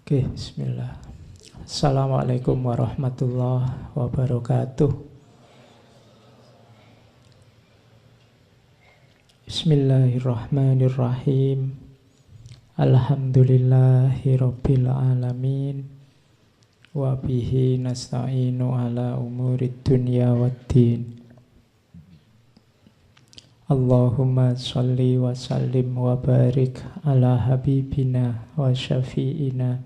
Oke, bismillah. Assalamualaikum warahmatullahi wabarakatuh. Bismillahirrahmanirrahim. Alhamdulillahi rabbil alamin. Wa bihi nasta'inu ala umurid dunya waddin. Allahumma salli wa sallim wa barik ala habibina wa syafi'ina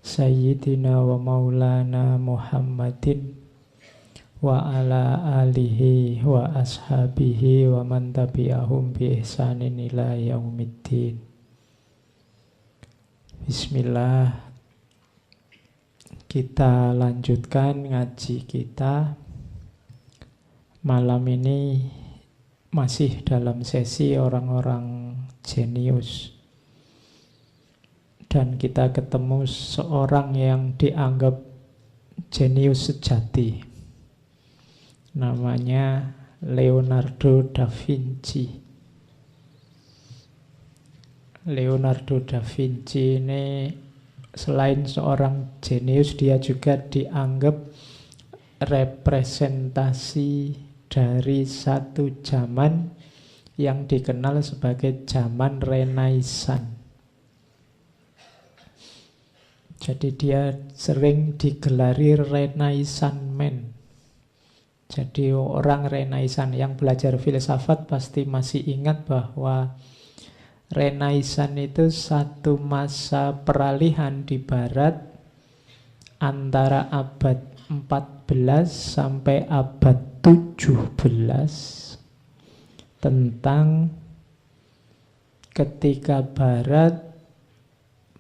Sayyidina wa maulana Muhammadin wa ala alihi wa ashabihi wa man tabi'ahum bi ihsanin ila yaumiddin. Bismillah. Kita lanjutkan ngaji kita. Malam ini masih dalam sesi orang-orang jenius. Dan kita ketemu seorang yang dianggap jenius sejati. Namanya Leonardo da Vinci. Leonardo da Vinci ini selain seorang jenius, dia juga dianggap representasi dari satu zaman yang dikenal sebagai zaman Renaissance. Jadi dia sering digelari Renaissance Man. Jadi orang Renaissance yang belajar filsafat pasti masih ingat bahwa Renaissance itu satu masa peralihan di barat antara abad 14 sampai abad 17 tentang ketika barat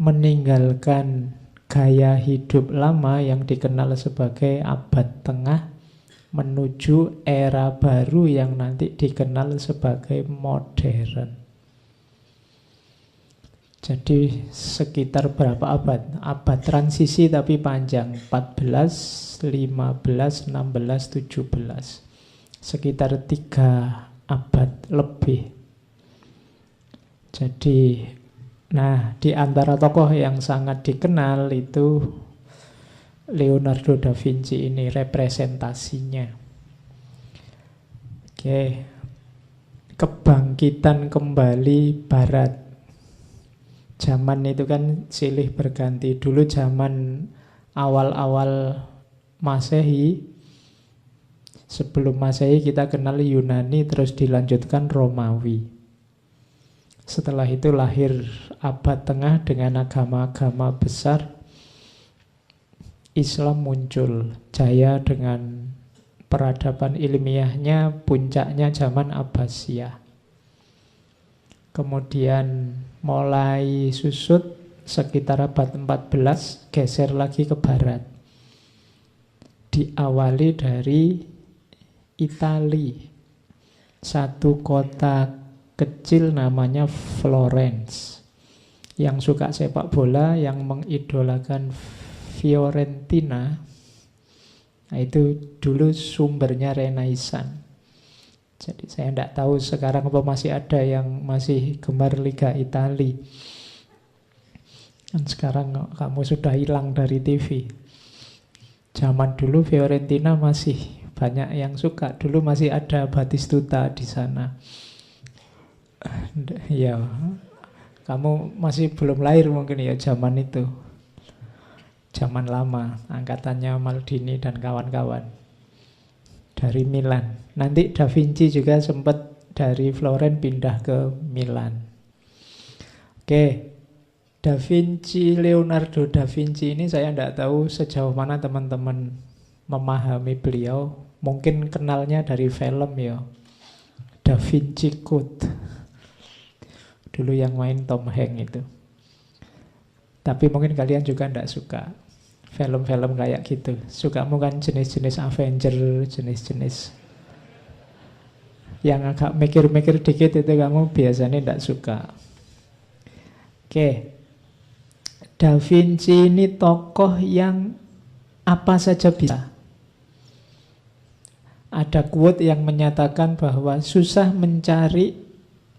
meninggalkan gaya hidup lama yang dikenal sebagai abad tengah menuju era baru yang nanti dikenal sebagai modern. Jadi sekitar berapa abad? Abad transisi tapi panjang, 14, 15, 16, 17. Sekitar 3 abad lebih. Jadi, nah, di antara tokoh yang sangat dikenal itu Leonardo da Vinci ini representasinya. Oke. Kebangkitan kembali barat. Zaman itu kan silih berganti. Dulu zaman awal-awal Masehi, sebelum Masehi kita kenal Yunani, terus dilanjutkan Romawi. Setelah itu lahir abad tengah dengan agama-agama besar. Islam muncul, jaya dengan peradaban ilmiahnya, puncaknya zaman Abbasiyah. Kemudian mulai susut sekitar abad 14, geser lagi ke barat. Diawali dari Italia. Satu kota kecil namanya Florence. Yang suka sepak bola, yang mengidolakan Fiorentina, nah itu dulu sumbernya Renaissance. Jadi saya tidak tahu sekarang apa masih ada yang masih gemar Liga Italia. Dan sekarang kamu sudah hilang dari TV. Zaman dulu Fiorentina masih banyak yang suka. Dulu masih ada Batistuta di sana. Ya, kamu masih belum lahir mungkin ya zaman itu. Zaman lama, angkatannya Maldini dan kawan-kawan. Dari Milan. Nanti Da Vinci juga sempat dari Florence pindah ke Milan. Oke. Leonardo da Vinci ini saya tidak tahu sejauh mana teman-teman memahami beliau. Mungkin kenalnya dari film ya. Da Vinci Code. Dulu yang main Tom Hanks itu. Tapi mungkin kalian juga tidak suka film-film kayak gitu. Sukamu kan jenis-jenis Avenger, jenis-jenis yang agak mikir-mikir dikit itu kamu biasanya tidak suka. Oke. Da Vinci ini tokoh yang apa saja bisa. Ada quote yang menyatakan bahwa susah mencari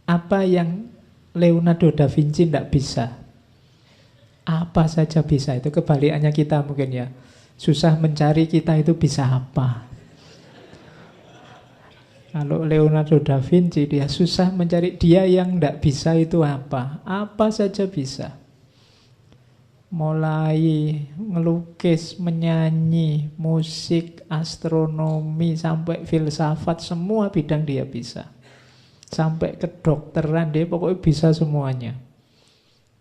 apa yang Leonardo da Vinci tidak bisa. Apa saja bisa. Itu kebalikannya kita mungkin ya. Susah mencari, kita itu bisa apa. Kalau Leonardo da Vinci, dia susah mencari, dia yang tidak bisa itu apa. Apa saja bisa. Mulai ngelukis, menyanyi, musik, astronomi, sampai filsafat, semua bidang dia bisa. Sampai kedokteran, dia pokoknya bisa semuanya.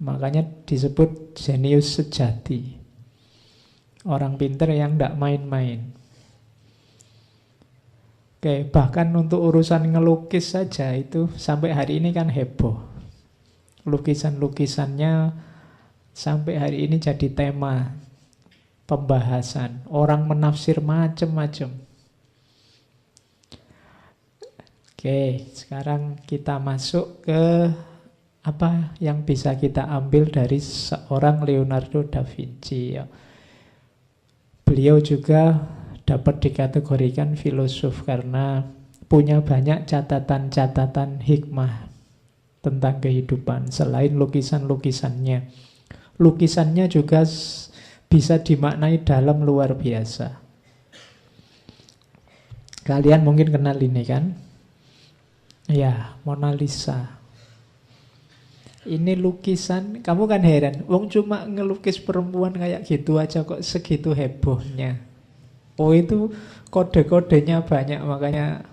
Makanya disebut jenius sejati. Orang pintar yang tidak main-main. Oke, bahkan untuk urusan ngelukis saja itu sampai hari ini kan heboh. Lukisan-lukisannya sampai hari ini jadi tema pembahasan. Orang menafsir macam-macam. Oke, sekarang kita masuk ke apa yang bisa kita ambil dari seorang Leonardo da Vinci. Beliau juga dapat dikategorikan filosof karena punya banyak catatan-catatan hikmah tentang kehidupan selain lukisan-lukisannya. Lukisannya juga bisa dimaknai dalam luar biasa. Kalian mungkin kenal ini kan? Ya, Mona Lisa. Ini lukisan, kamu kan heran, wong cuma ngelukis perempuan kayak gitu aja kok segitu hebohnya. Oh, itu kode-kodenya banyak, makanya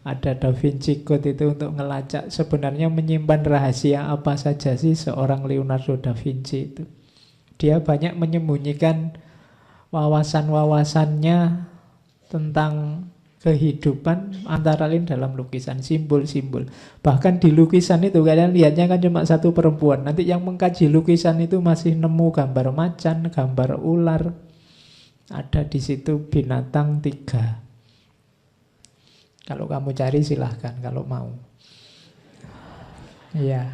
ada Da Vinci Code itu untuk ngelacak sebenarnya menyimpan rahasia apa saja sih seorang Leonardo da Vinci itu. Dia banyak menyembunyikan wawasan-wawasannya tentang kehidupan, antara lain dalam lukisan, simbol-simbol. Bahkan di lukisan itu kalian lihatnya kan cuma satu perempuan. Nanti yang mengkaji lukisan itu masih nemu gambar macan, gambar ular. Ada di situ binatang 3. Kalau kamu cari silahkan kalau mau. Iya.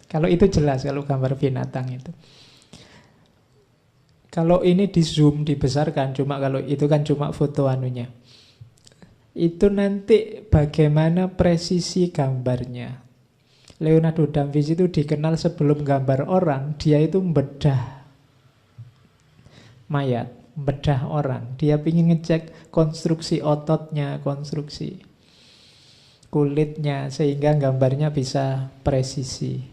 Kalau itu jelas, kalau gambar binatang itu. Kalau ini di zoom, dibesarkan, cuma kalau itu kan cuma foto anunya. Itu nanti bagaimana presisi gambarnya. Leonardo da Vinci itu dikenal sebelum gambar orang, dia itu membedah mayat, membedah orang. Dia ingin ngecek konstruksi ototnya, konstruksi kulitnya, sehingga gambarnya bisa presisi.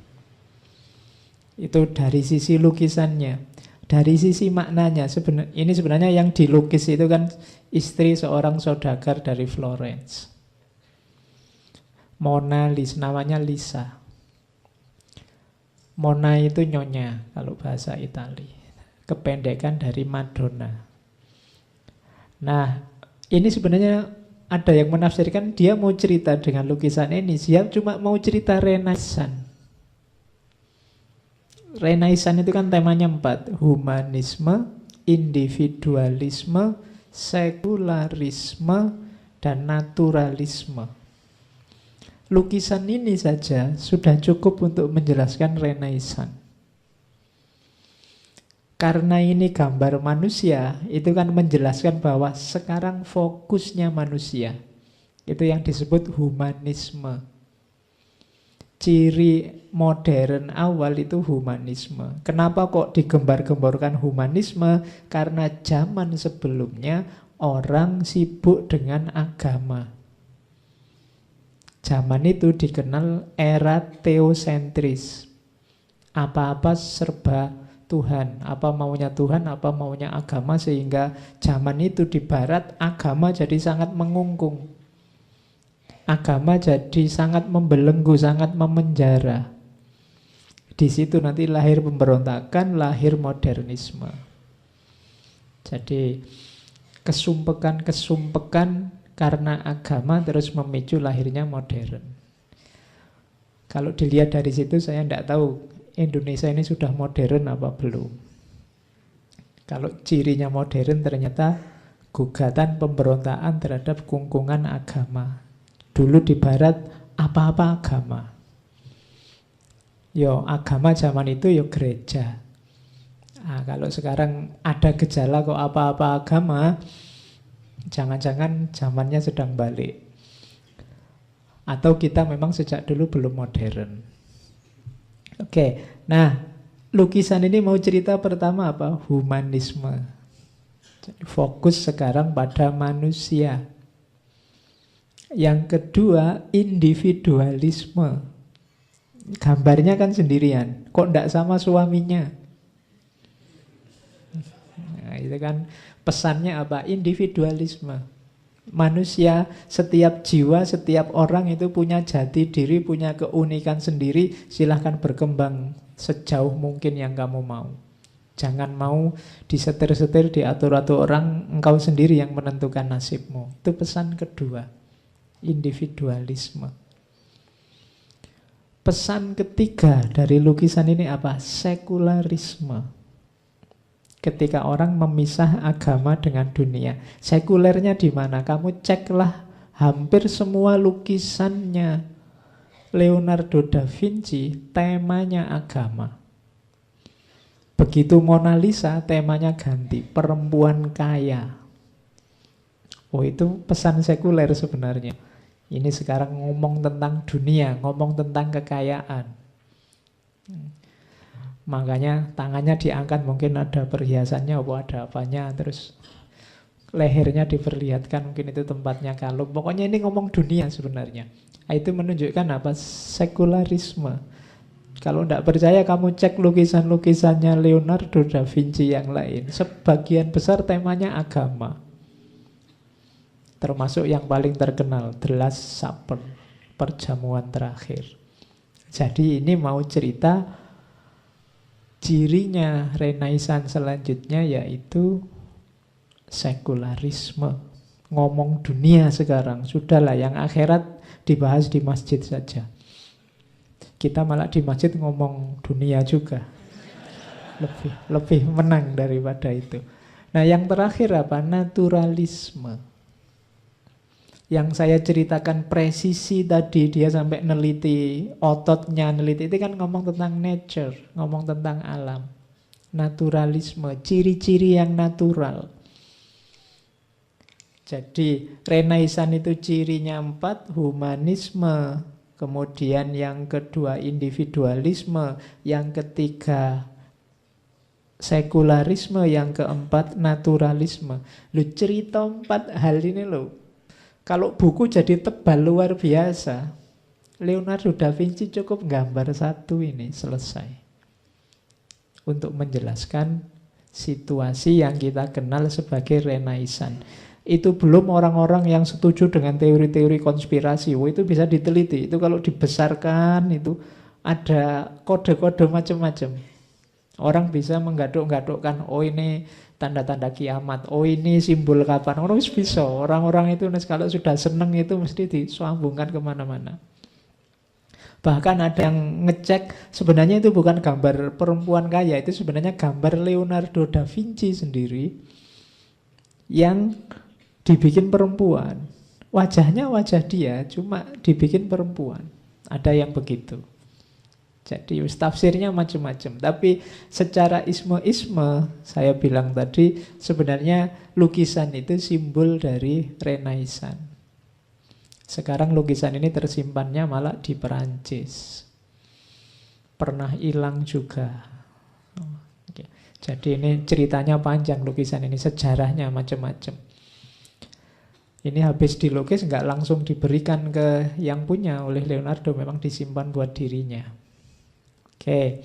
Itu dari sisi lukisannya. Dari sisi maknanya, ini sebenarnya yang dilukis itu kan istri seorang saudagar dari Florence. Mona Lisa, namanya Lisa. Mona itu nyonya kalau bahasa Itali. Kependekan dari Madonna. Nah, ini sebenarnya ada yang menafsirkan dia mau cerita dengan lukisan ini. Dia cuma mau cerita Renaissance. Renaissance itu kan temanya 4. Humanisme, individualisme, sekularisme, dan naturalisme. Lukisan ini saja sudah cukup untuk menjelaskan Renaissance. Karena ini gambar manusia, itu kan menjelaskan bahwa sekarang fokusnya manusia. Itu yang disebut humanisme. Ciri modern awal itu humanisme. Kenapa kok digembar-gemborkan humanisme? Karena zaman sebelumnya orang sibuk dengan agama. Zaman itu dikenal era teosentris. Apa-apa serba Tuhan, apa maunya Tuhan, apa maunya agama, sehingga zaman itu di barat agama jadi sangat mengungkung. Agama jadi sangat membelenggu, sangat memenjara. Di situ nanti lahir pemberontakan, lahir modernisme. Jadi kesumpekan-kesumpekan karena agama terus memicu lahirnya modern. Kalau dilihat dari situ saya tidak tahu Indonesia ini sudah modern apa belum. Kalau cirinya modern ternyata gugatan pemberontakan terhadap kungkungan agama. Dulu di barat apa-apa agama. Yo agama zaman itu yo gereja. Nah, kalau sekarang ada gejala kok apa-apa agama, jangan-jangan zamannya sedang balik. Atau kita memang sejak dulu belum modern. Oke, nah lukisan ini mau cerita pertama apa? Humanisme. Jadi fokus sekarang pada manusia. Yang kedua, individualisme. Gambarnya kan sendirian. Kok enggak sama suaminya? Nah, itu kan pesannya apa? Individualisme. Manusia, setiap jiwa, setiap orang itu punya jati diri, punya keunikan sendiri. Silahkan berkembang sejauh mungkin yang kamu mau. Jangan mau disetir-setir, diatur-atur orang. Engkau sendiri yang menentukan nasibmu. Itu pesan kedua, individualisme. Pesan ketiga dari lukisan ini apa? Sekularisme. Ketika orang memisah agama dengan dunia. Sekulernya di mana? Kamu ceklah hampir semua lukisannya Leonardo da Vinci temanya agama. Begitu Mona Lisa temanya ganti, perempuan kaya. Oh, itu pesan sekuler sebenarnya. Ini sekarang ngomong tentang dunia, ngomong tentang kekayaan. Makanya tangannya diangkat, mungkin ada perhiasannya, ada apanya, terus lehernya diperlihatkan, mungkin itu tempatnya kalung. Pokoknya ini ngomong dunia sebenarnya. Itu menunjukkan apa? Sekularisme. Kalau tidak percaya, kamu cek lukisan-lukisannya Leonardo da Vinci yang lain. Sebagian besar temanya agama. Termasuk yang paling terkenal, The Last Supper, perjamuan terakhir. Jadi ini mau cerita cirinya Renaissance selanjutnya, yaitu sekularisme. Ngomong dunia sekarang. Sudahlah, yang akhirat dibahas di masjid saja. Kita malah di masjid ngomong dunia juga. Lebih menang daripada itu. Nah, yang terakhir apa? Naturalisme. Yang saya ceritakan presisi tadi, dia sampai neliti ototnya, neliti itu kan ngomong tentang nature, ngomong tentang alam. Naturalisme, ciri-ciri yang natural. Jadi Renaissance itu cirinya 4, humanisme, kemudian yang kedua individualisme, yang ketiga sekularisme, yang keempat naturalisme. Lu cerita 4 hal ini lo. Kalau buku jadi tebal luar biasa. Leonardo da Vinci cukup gambar 1 ini selesai. Untuk menjelaskan situasi yang kita kenal sebagai Renaissance. Itu belum orang-orang yang setuju dengan teori-teori konspirasi. Itu bisa diteliti. Itu kalau dibesarkan itu ada kode-kode macam-macam. Orang bisa menggaduk-gadukkan, oh ini tanda-tanda kiamat, oh ini simbol kapan. Orang bisa. Orang-orang itu kalau sudah seneng itu mesti disambungkan kemana-mana. Bahkan ada yang ngecek, sebenarnya itu bukan gambar perempuan kaya, itu sebenarnya gambar Leonardo da Vinci sendiri yang dibikin perempuan. Wajahnya wajah dia, cuma dibikin perempuan. Ada yang begitu. Jadi tafsirnya macam-macam. Tapi secara isme-isme, saya bilang tadi, sebenarnya lukisan itu simbol dari Renaissance. Sekarang lukisan ini tersimpannya malah di Perancis. Pernah hilang juga. Jadi ini ceritanya panjang lukisan ini, sejarahnya macam-macam. Ini habis dilukis nggak langsung diberikan ke yang punya oleh Leonardo, memang disimpan buat dirinya. Oke,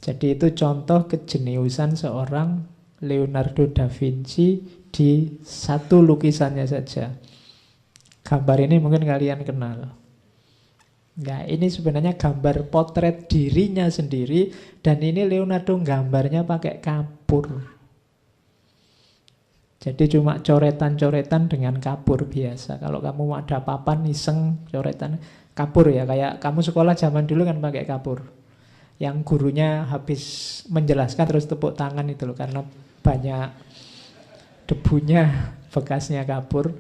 jadi itu contoh kejeniusan seorang Leonardo da Vinci di 1 lukisannya saja. Gambar ini mungkin kalian kenal. Nah, ini sebenarnya gambar potret dirinya sendiri, dan ini Leonardo gambarnya pakai kapur. Jadi cuma coretan-coretan dengan kapur biasa. Kalau kamu ada papan iseng coretan kapur ya, kayak kamu sekolah zaman dulu kan pakai kapur. Yang gurunya habis menjelaskan terus tepuk tangan itu loh, karena banyak debunya bekasnya kapur.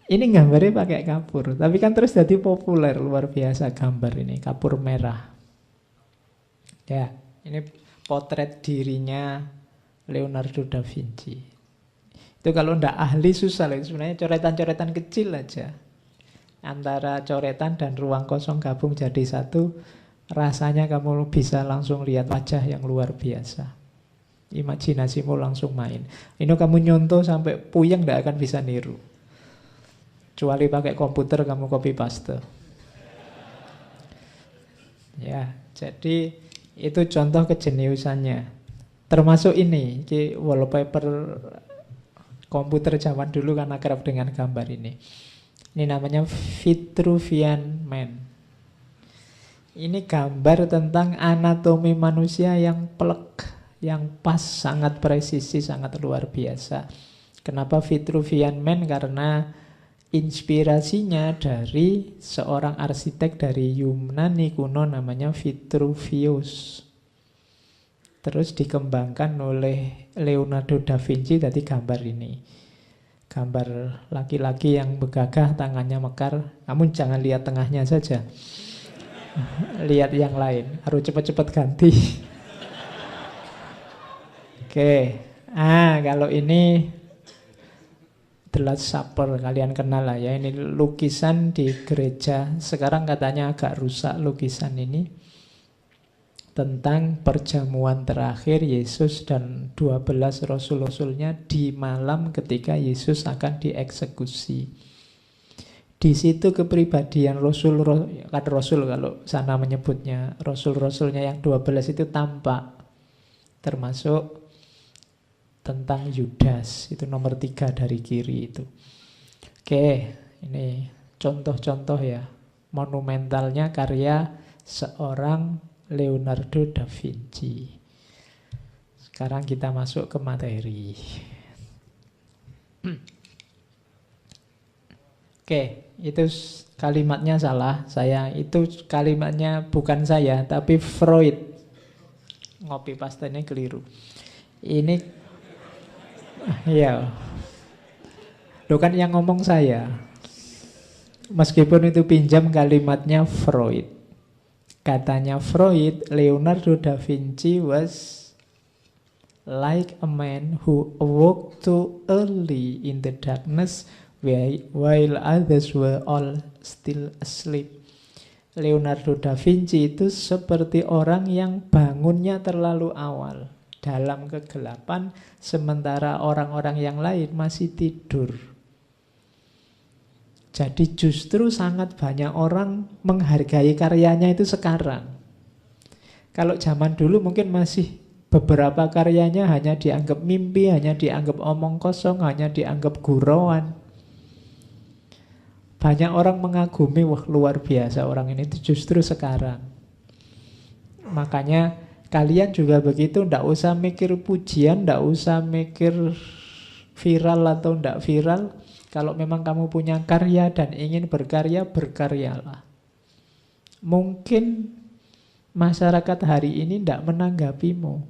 Ini gambarnya pakai kapur, tapi kan terus jadi populer luar biasa gambar ini, kapur merah. Ya, ini potret dirinya Leonardo da Vinci. Itu kalau ndak ahli susah loh, sebenarnya coretan-coretan kecil aja. Antara coretan dan ruang kosong gabung jadi 1, rasanya kamu bisa langsung lihat wajah yang luar biasa. Imajinasimu langsung main. Ini kamu nyontoh sampai puyeng tidak akan bisa niru. Kecuali pakai komputer kamu copy paste. Ya, jadi itu contoh kejeniusannya. Termasuk ini wallpaper komputer zaman dulu kan akrab dengan gambar ini. Ini namanya Vitruvian Man. Ini gambar tentang anatomi manusia yang plek, yang pas, sangat presisi, sangat luar biasa. Kenapa Vitruvian Man? Karena inspirasinya dari seorang arsitek dari Yunani kuno namanya Vitruvius. Terus dikembangkan oleh Leonardo da Vinci, tadi gambar ini. Gambar laki-laki yang begagah, tangannya mekar. Kamu jangan lihat tengahnya saja. Lihat yang lain, harus cepat-cepat ganti. Oke. Kalau ini The Last Supper, kalian kenal lah ya. Ini lukisan di gereja. Sekarang katanya agak rusak lukisan ini. Tentang perjamuan terakhir Yesus dan 12 rasul-rasulnya di malam ketika Yesus akan dieksekusi. Di situ kepribadian rasul kalau sana menyebutnya rasul-rasulnya yang 12 itu tampak. Termasuk tentang Yudas, itu nomor 3 dari kiri itu. Oke, ini contoh-contoh ya monumentalnya karya seorang Leonardo da Vinci. Sekarang kita masuk ke materi. Oke, itu kalimatnya salah. Itu kalimatnya bukan saya, tapi Freud. Ngopi pastanya keliru. Ini ya. Loh kan yang ngomong saya. Meskipun itu pinjam kalimatnya Freud. Katanya Freud, Leonardo da Vinci was like a man who awoke too early in the darkness while others were all still asleep. Leonardo da Vinci itu seperti orang yang bangunnya terlalu awal dalam kegelapan, sementara orang-orang yang lain masih tidur. Jadi justru sangat banyak orang menghargai karyanya itu sekarang. Kalau zaman dulu mungkin masih beberapa karyanya hanya dianggap mimpi, hanya dianggap omong kosong, hanya dianggap gurauan. Banyak orang mengagumi, wah luar biasa orang ini, itu justru sekarang. Makanya kalian juga begitu, ndak usah mikir pujian, ndak usah mikir viral atau ndak viral. Kalau memang kamu punya karya dan ingin berkarya, berkaryalah. Mungkin masyarakat hari ini ndak menanggapimu,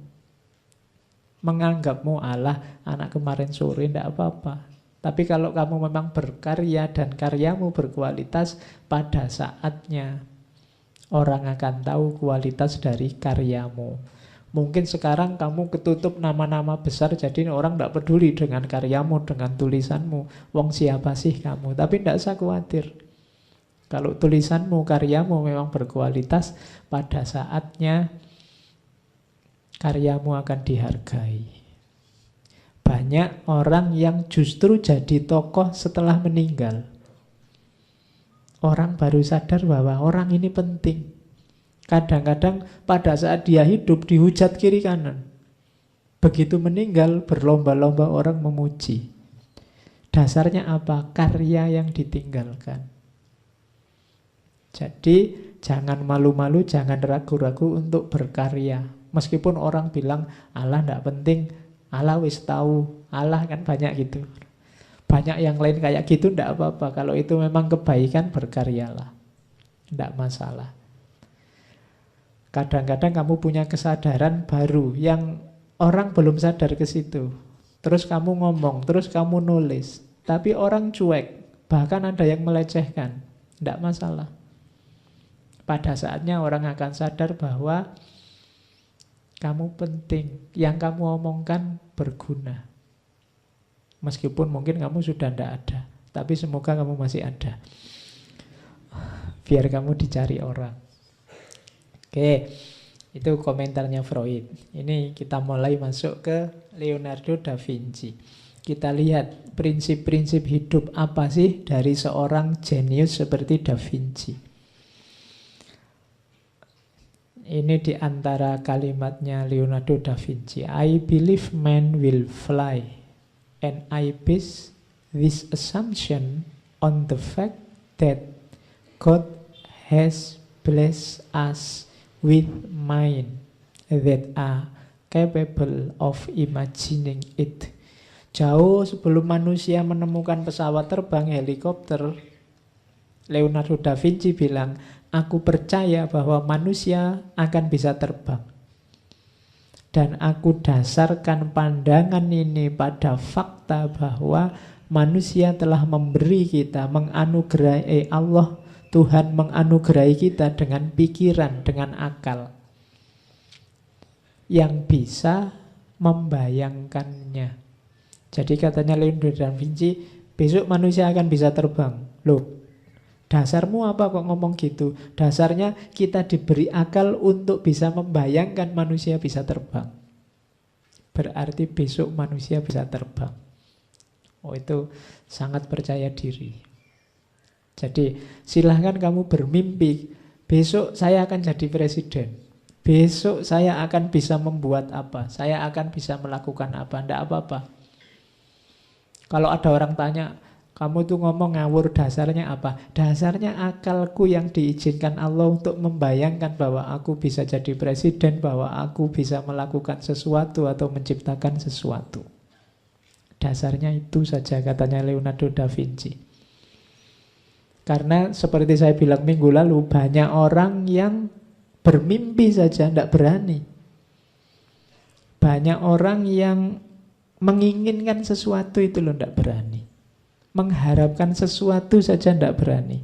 menganggapmu alah anak kemarin sore, ndak apa-apa. Tapi kalau kamu memang berkarya dan karyamu berkualitas, pada saatnya orang akan tahu kualitas dari karyamu. Mungkin sekarang kamu ketutup nama-nama besar, jadi orang tidak peduli dengan karyamu, dengan tulisanmu. Wong siapa sih kamu? Tapi tidak usah khawatir. Kalau tulisanmu, karyamu memang berkualitas, pada saatnya karyamu akan dihargai. Banyak orang yang justru jadi tokoh setelah meninggal. Orang baru sadar bahwa orang ini penting. Kadang-kadang pada saat dia hidup dihujat kiri kanan. Begitu meninggal berlomba-lomba orang memuji. Dasarnya apa? Karya yang ditinggalkan. Jadi jangan malu-malu, jangan ragu-ragu untuk berkarya. Meskipun orang bilang Allah tidak penting, Allah wis tahu, Allah kan banyak gitu. Banyak yang lain kayak gitu, tidak apa-apa. Kalau itu memang kebaikan, berkaryalah. Tidak masalah. Kadang-kadang kamu punya kesadaran baru yang orang belum sadar ke situ. Terus kamu ngomong, terus kamu nulis. Tapi orang cuek, bahkan ada yang melecehkan. Tidak masalah. Pada saatnya orang akan sadar bahwa kamu penting. Yang kamu omongkan berguna. Meskipun mungkin kamu sudah tidak ada. Tapi semoga kamu masih ada. Biar kamu dicari orang. Oke, itu komentarnya Freud. Ini kita mulai masuk ke Leonardo da Vinci. Kita lihat prinsip-prinsip hidup apa sih dari seorang jenius seperti Da Vinci. Ini di antara kalimatnya Leonardo da Vinci. I believe man will fly, and I base this assumption on the fact that God has blessed us with mind that are capable of imagining it. Jauh sebelum manusia menemukan pesawat terbang, helikopter, Leonardo da Vinci bilang, aku percaya bahwa manusia akan bisa terbang. Dan aku dasarkan pandangan ini pada fakta bahwa manusia telah memberi kita, menganugerahi Allah, Tuhan menganugerahi kita dengan pikiran, dengan akal yang bisa membayangkannya. Jadi katanya Leonardo da Vinci, besok manusia akan bisa terbang. Loh, dasarmu apa kok ngomong gitu? Dasarnya kita diberi akal untuk bisa membayangkan manusia bisa terbang. Berarti besok manusia bisa terbang. Oh, itu sangat percaya diri. Jadi silahkan kamu bermimpi, besok saya akan jadi presiden. Besok saya akan bisa membuat apa, saya akan bisa melakukan apa, tidak apa-apa. Kalau ada orang tanya, kamu tuh ngomong ngawur, dasarnya apa? Dasarnya akalku yang diizinkan Allah untuk membayangkan bahwa aku bisa jadi presiden, bahwa aku bisa melakukan sesuatu atau menciptakan sesuatu. Dasarnya itu saja, katanya Leonardo da Vinci. Karena seperti saya bilang minggu lalu, banyak orang yang bermimpi saja tidak berani. Banyak orang yang menginginkan sesuatu itu loh tidak berani. Mengharapkan sesuatu saja tidak berani.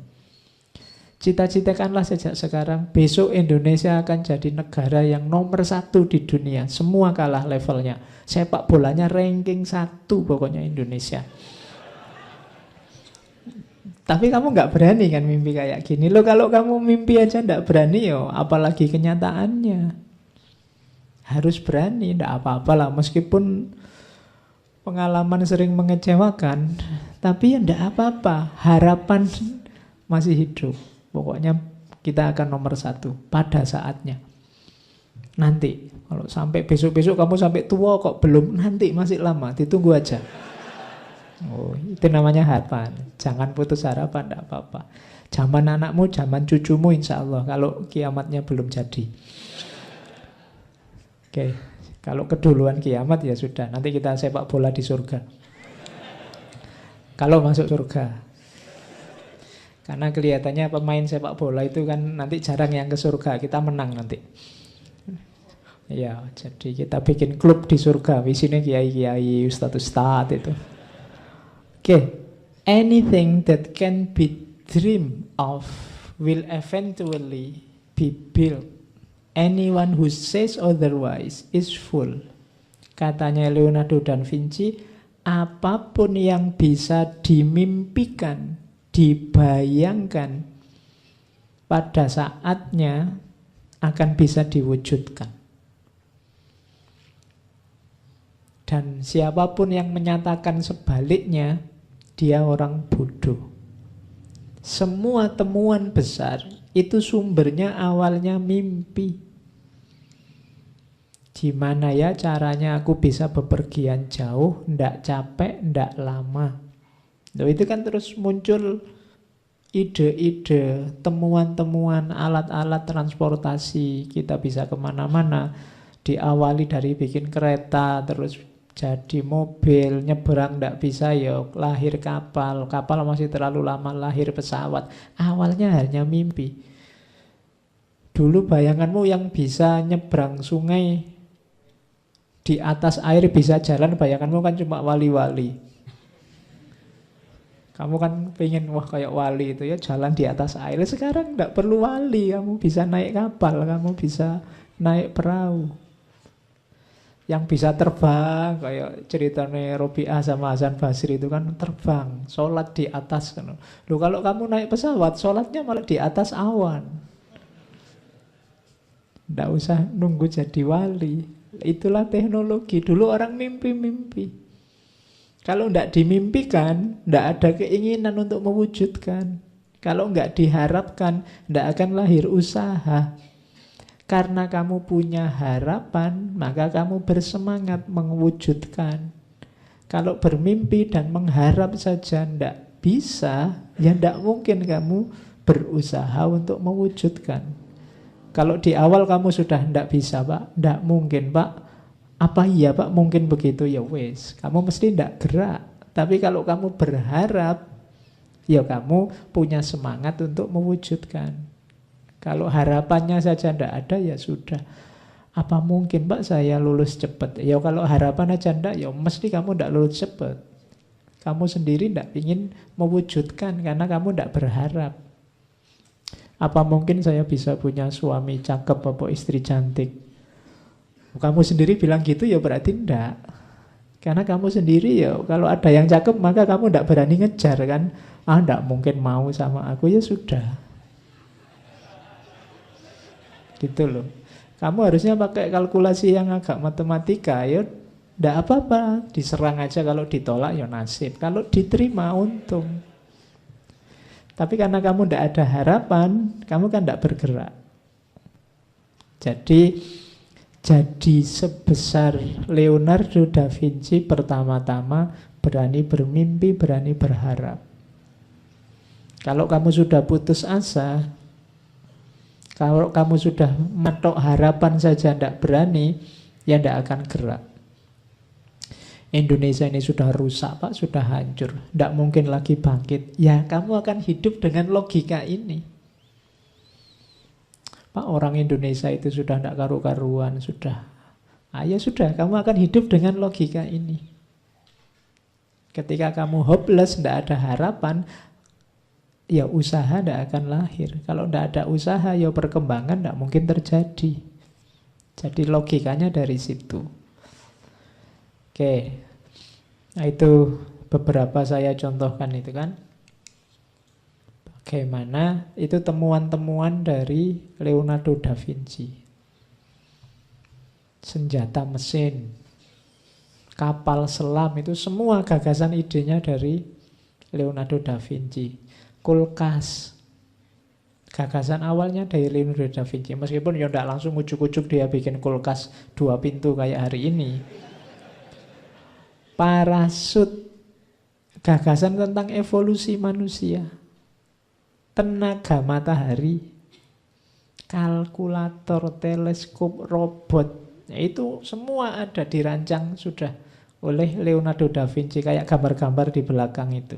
Cita-citakanlah sejak sekarang, besok Indonesia akan jadi negara yang nomor 1 di dunia. Semua kalah levelnya. Sepak bolanya ranking 1 pokoknya Indonesia. Tapi kamu nggak berani kan mimpi kayak gini. Loh, kalau kamu mimpi aja nggak berani, yo apalagi kenyataannya. Harus berani, nggak apa-apa lah. Meskipun pengalaman sering mengecewakan, tapi ya nggak apa-apa. Harapan masih hidup. Pokoknya kita akan nomor 1 pada saatnya. Nanti, kalau sampai besok-besok kamu sampai tua kok belum, nanti masih lama, ditunggu aja. Oh, itu namanya harapan. Jangan putus harapan, tidak apa-apa. Zaman anakmu, zaman cucumu insya Allah, kalau kiamatnya belum jadi. Oke, kalau keduluan kiamat ya sudah, nanti kita sepak bola di surga. Kalau masuk surga. Karena kelihatannya pemain sepak bola itu kan nanti jarang yang ke surga, kita menang nanti. Ya, jadi kita bikin klub di surga, isinya kiai-kiai, ustadz-ustadz itu. Okay, anything that can be dreamed of will eventually be built. Anyone who says otherwise is fool. Katanya Leonardo da Vinci, apapun yang bisa dimimpikan, dibayangkan, pada saatnya akan bisa diwujudkan. Dan siapapun yang menyatakan sebaliknya, dia orang bodoh. Semua temuan besar itu sumbernya awalnya mimpi. Gimana ya caranya aku bisa bepergian jauh, ndak capek, ndak lama. Loh, itu kan terus muncul ide-ide, temuan-temuan, alat-alat transportasi. Kita bisa kemana-mana. Diawali dari bikin kereta, terus jadi mobil, nyeberang ndak bisa, ya lahir kapal. Kapal masih terlalu lama, lahir pesawat. Awalnya hanya mimpi. Dulu bayanganmu yang bisa nyebrang sungai, di atas air bisa jalan, bayanganmu kan cuma wali-wali. Kamu kan pengen, wah kayak wali itu ya, jalan di atas air. Sekarang nggak perlu wali, kamu bisa naik kapal, kamu bisa naik perahu. Yang bisa terbang, kayak ceritanya Robi'ah sama Hasan Basri itu kan terbang, sholat di atas kan. Loh, kalau kamu naik pesawat, sholatnya malah di atas awan. Tidak usah nunggu jadi wali. Itulah teknologi. Dulu orang mimpi-mimpi. Kalau tidak dimimpikan, tidak ada keinginan untuk mewujudkan. Kalau nggak diharapkan, tidak akan lahir usaha. Karena kamu punya harapan, maka kamu bersemangat mewujudkan. Kalau bermimpi dan mengharap saja tidak bisa, ya tidak mungkin kamu berusaha untuk mewujudkan. Kalau di awal kamu sudah tidak bisa, Pak, tidak mungkin, Pak. Apa iya, Pak, mungkin begitu? Ya wes, kamu mesti tidak gerak. Tapi kalau kamu berharap, ya kamu punya semangat untuk mewujudkan. Kalau harapannya saja tidak ada, ya sudah. Apa mungkin, Pak, saya lulus cepat? Ya kalau harapan aja tidak, ya mesti kamu tidak lulus cepat. Kamu sendiri tidak ingin mewujudkan karena kamu tidak berharap. Apa mungkin saya bisa punya suami cakep atau istri cantik? Kamu sendiri bilang gitu ya berarti tidak. Karena kamu sendiri ya kalau ada yang cakep maka kamu tidak berani ngejar kan. Ah, tidak mungkin mau sama aku, ya sudah. Gitu loh. Kamu harusnya pakai kalkulasi yang agak matematika. Ya tidak apa-apa, diserang aja, kalau ditolak ya nasib. Kalau diterima untung. Tapi karena kamu tidak ada harapan, kamu kan tidak bergerak. Jadi sebesar Leonardo da Vinci pertama-tama berani bermimpi, berani berharap. Kalau kamu sudah putus asa, kalau kamu sudah matok harapan saja tidak berani, ya tidak akan gerak. Indonesia ini sudah rusak, Pak, sudah hancur, tidak mungkin lagi bangkit. Ya kamu akan hidup dengan logika ini. Pak, orang Indonesia itu sudah tidak karu-karuan, sudah. Ya sudah, kamu akan hidup dengan logika ini. Ketika kamu hopeless, tidak ada harapan, ya usaha tidak akan lahir. Kalau tidak ada usaha, ya perkembangan tidak mungkin terjadi. Jadi logikanya dari situ. Oke, nah itu beberapa saya contohkan itu kan. Bagaimana itu temuan-temuan dari Leonardo da Vinci. Senjata mesin, kapal selam, itu semua gagasan idenya dari Leonardo da Vinci. Kulkas, gagasan awalnya dari Leonardo da Vinci. Meskipun ya tidak langsung ujuk-ujuk dia bikin kulkas 2 pintu kayak hari ini. Parasut, gagasan tentang evolusi manusia. Tenaga matahari, kalkulator, teleskop, robot, itu semua ada dirancang sudah oleh Leonardo da Vinci, kayak gambar-gambar di belakang itu.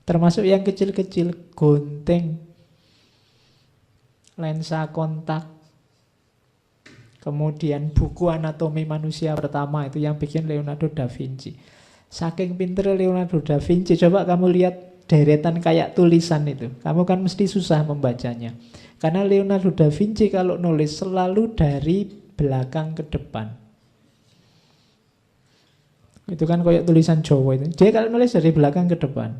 Termasuk yang kecil-kecil, gunting, lensa kontak, kemudian buku anatomi manusia pertama itu yang bikin Leonardo da Vinci. Saking pinter Leonardo da Vinci, coba kamu lihat deretan kayak tulisan itu, kamu kan mesti susah membacanya. Karena Leonardo da Vinci kalau nulis selalu dari belakang ke depan. Itu kan kayak tulisan Jawa itu. Dia kalau nulis dari belakang ke depan.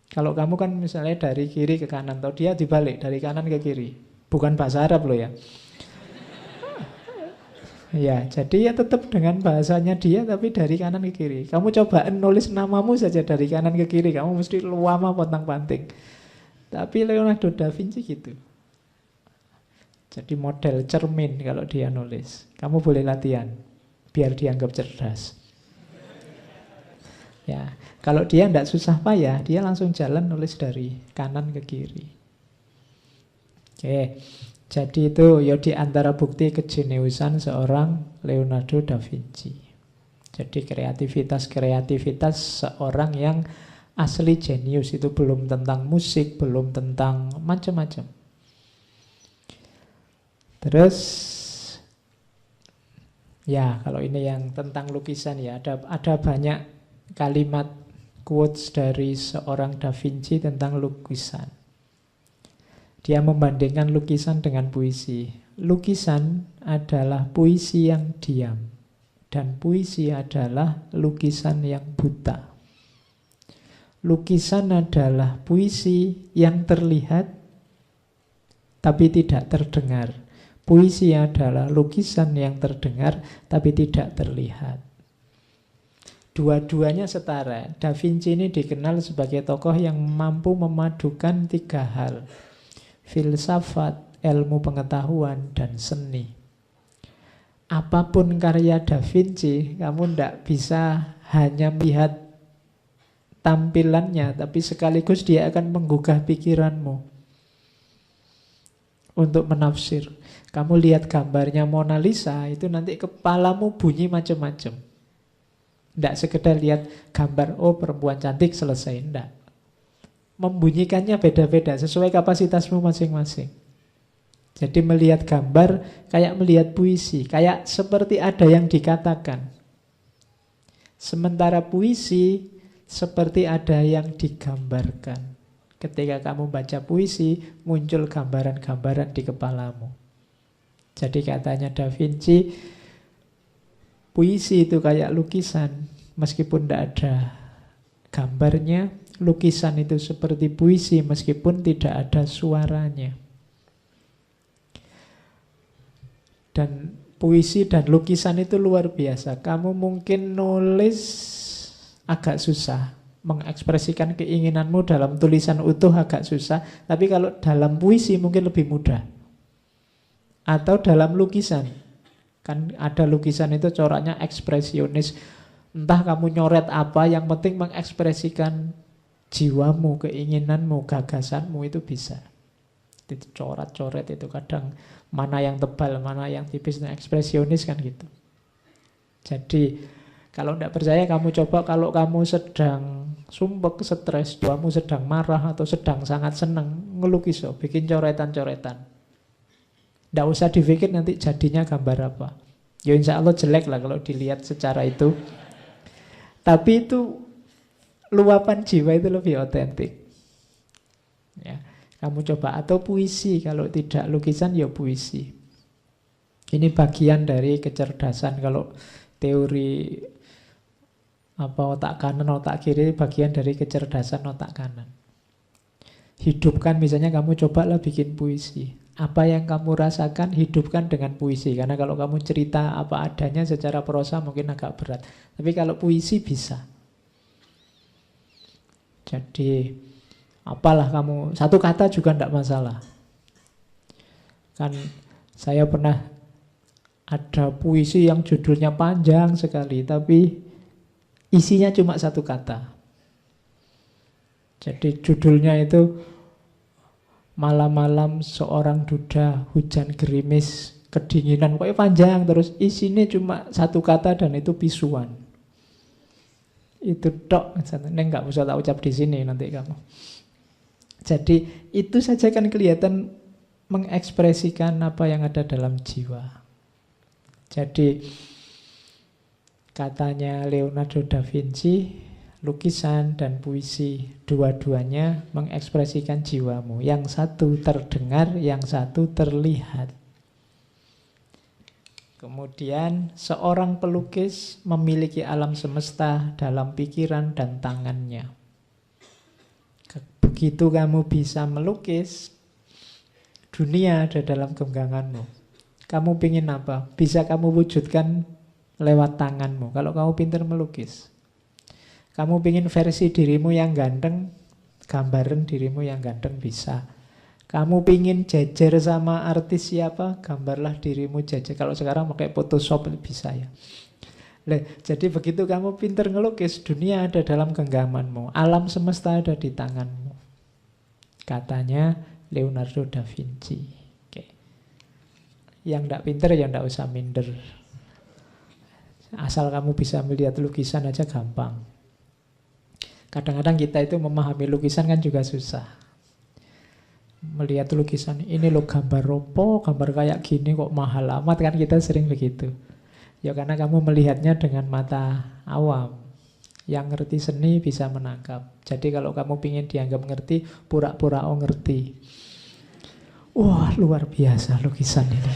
Kalau kamu kan misalnya dari kiri ke kanan, atau dia dibalik dari kanan ke kiri. Bukan bahasa Arab loh ya. Ya, jadi ya tetap dengan bahasanya dia tapi dari kanan ke kiri. Kamu coba nulis namamu saja dari kanan ke kiri, kamu mesti lama pontang-panting. Tapi Leonardo da Vinci gitu. Jadi model cermin kalau dia nulis. Kamu boleh latihan biar dianggap cerdas. Ya, kalau dia tidak susah payah, dia langsung jalan nulis dari kanan ke kiri. Oke. Jadi itu ya di antara bukti kejeniusan seorang Leonardo da Vinci. Jadi kreativitas seorang yang asli jenius, itu belum tentang musik, belum tentang macam-macam. Terus ya kalau ini yang tentang lukisan ya, ada banyak kalimat quotes dari seorang Da Vinci tentang lukisan. Dia membandingkan lukisan dengan puisi. Lukisan adalah puisi yang diam, dan puisi adalah lukisan yang buta. Lukisan adalah puisi yang terlihat tapi tidak terdengar. Puisi adalah lukisan yang terdengar tapi tidak terlihat. Dua-duanya setara. Da Vinci ini dikenal sebagai tokoh yang mampu memadukan tiga hal: filsafat, ilmu pengetahuan, dan seni. Apapun karya Da Vinci, kamu tidak bisa hanya melihat tampilannya, tapi sekaligus dia akan menggugah pikiranmu untuk menafsir. Kamu lihat gambarnya Mona Lisa, itu nanti kepalamu bunyi macam-macam. Tidak sekedar lihat gambar, oh perempuan cantik, selesai. Tidak. Membunyikannya beda-beda, sesuai kapasitasmu masing-masing. Jadi melihat gambar kayak melihat puisi, kayak seperti ada yang dikatakan. Sementara puisi seperti ada yang digambarkan. Ketika kamu baca puisi, muncul gambaran-gambaran di kepalamu. Jadi katanya Da Vinci, puisi itu kayak lukisan, meskipun tidak ada gambarnya. Lukisan itu seperti puisi, meskipun tidak ada suaranya. Dan puisi dan lukisan itu luar biasa. Kamu mungkin nulis agak susah, mengekspresikan keinginanmu dalam tulisan utuh agak susah, tapi kalau dalam puisi mungkin lebih mudah. Atau dalam lukisan, kan ada lukisan itu coraknya ekspresionis. Entah kamu nyoret apa, yang penting mengekspresikan jiwamu, keinginanmu, gagasanmu, itu bisa. Itu coret-coret itu kadang mana yang tebal, mana yang tipis, nah ekspresionis kan gitu. Jadi kalau tidak percaya kamu coba, kalau kamu sedang sumpek, stres, kamu sedang marah atau sedang sangat senang, ngelukis, bikin coretan-coretan. Tidak usah dipikir nanti jadinya gambar apa. Ya insya Allah jelek lah kalau dilihat secara itu. Tapi itu luapan jiwa, itu lebih otentik. Ya, kamu coba. Atau puisi, kalau tidak lukisan ya puisi. Ini bagian dari kecerdasan. Kalau teori otak kanan, otak kiri, bagian dari kecerdasan otak kanan. Hidupkan, misalnya kamu cobalah bikin puisi. Apa yang kamu rasakan, hidupkan dengan puisi. Karena kalau kamu cerita apa adanya secara prosa mungkin agak berat. Tapi kalau puisi bisa. Jadi apalah kamu, satu kata juga tidak masalah. Kan saya pernah ada puisi yang judulnya panjang sekali, tapi isinya cuma satu kata. Jadi judulnya itu malam-malam seorang duda, hujan gerimis, kedinginan, pokoknya panjang terus. Isinya cuma satu kata dan itu pisuan. Itu tok, ini nggak usah tak ucap di sini nanti kamu. Jadi itu saja kan kelihatan mengekspresikan apa yang ada dalam jiwa. Jadi katanya Leonardo da Vinci, lukisan dan puisi dua-duanya mengekspresikan jiwamu. Yang satu terdengar, yang satu terlihat. Kemudian seorang pelukis memiliki alam semesta dalam pikiran dan tangannya. Begitu kamu bisa melukis, dunia ada dalam genggamanmu. Kamu pingin apa? Bisa kamu wujudkan lewat tanganmu. Kalau kamu pintar melukis. Kamu pingin versi dirimu yang ganteng, gambaran dirimu yang ganteng bisa. Kamu pingin jejer sama artis siapa, gambarlah dirimu jejer. Kalau sekarang pakai Photoshop bisa ya. Jadi begitu kamu pintar ngelukis, dunia ada dalam genggamanmu. Alam semesta ada di tanganmu. Katanya Leonardo da Vinci. Oke. Yang tidak pintar ya tidak usah minder. Asal kamu bisa melihat lukisan aja gampang. Kadang-kadang kita itu memahami lukisan kan juga susah. Melihat lukisan, ini loh gambar ropo, gambar kayak gini kok mahal amat, kan kita sering begitu. Ya karena kamu melihatnya dengan mata awam. Yang ngerti seni bisa menangkap. Jadi kalau kamu ingin dianggap ngerti, pura-pura ngerti. Wah, luar biasa lukisan ini.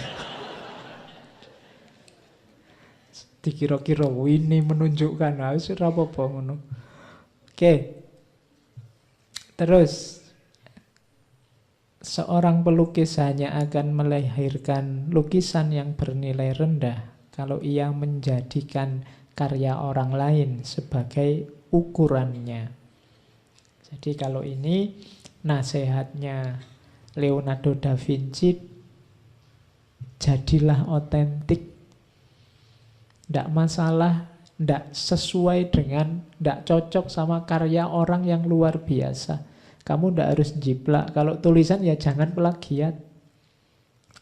Dikira-kira ini menunjukkan harus apa-apa ngono. Oke. Terus Seorang pelukis hanya akan melahirkan lukisan yang bernilai rendah kalau ia menjadikan karya orang lain sebagai ukurannya. Jadi kalau ini nasihatnya Leonardo da Vinci, jadilah otentik. Tidak masalah, tidak sesuai dengan, tidak cocok sama karya orang yang luar biasa. Kamu tidak harus jiplak. Kalau tulisan ya jangan plagiat.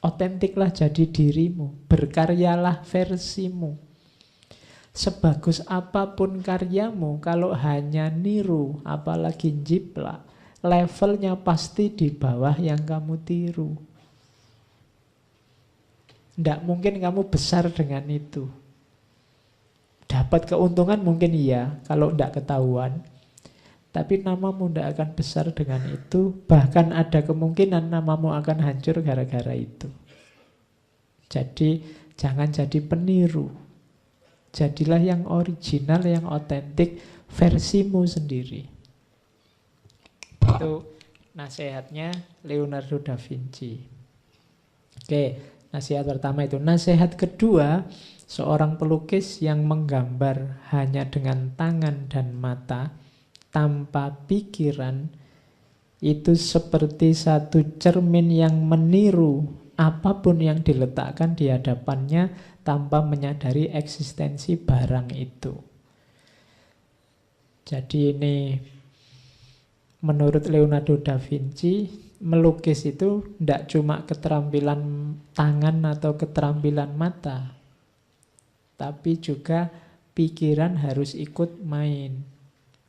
Otentiklah jadi dirimu. Berkaryalah versimu. Sebagus apapun karyamu, kalau hanya niru, apalagi jiplak, levelnya pasti di bawah yang kamu tiru. Tidak mungkin kamu besar dengan itu. Dapat keuntungan mungkin iya, kalau tidak ketahuan. Tapi namamu tidak akan besar dengan itu. Bahkan ada kemungkinan namamu akan hancur gara-gara itu. Jadi jangan jadi peniru. Jadilah yang original, yang otentik, versimu sendiri. Itu nasihatnya Leonardo da Vinci. Oke, nasihat pertama itu. Nasihat kedua, seorang pelukis yang menggambar hanya dengan tangan dan mata, tanpa pikiran, itu seperti satu cermin yang meniru apapun yang diletakkan di hadapannya tanpa menyadari eksistensi barang itu. Jadi ini menurut Leonardo da Vinci, melukis itu tidak cuma keterampilan tangan atau keterampilan mata, tapi juga pikiran harus ikut main.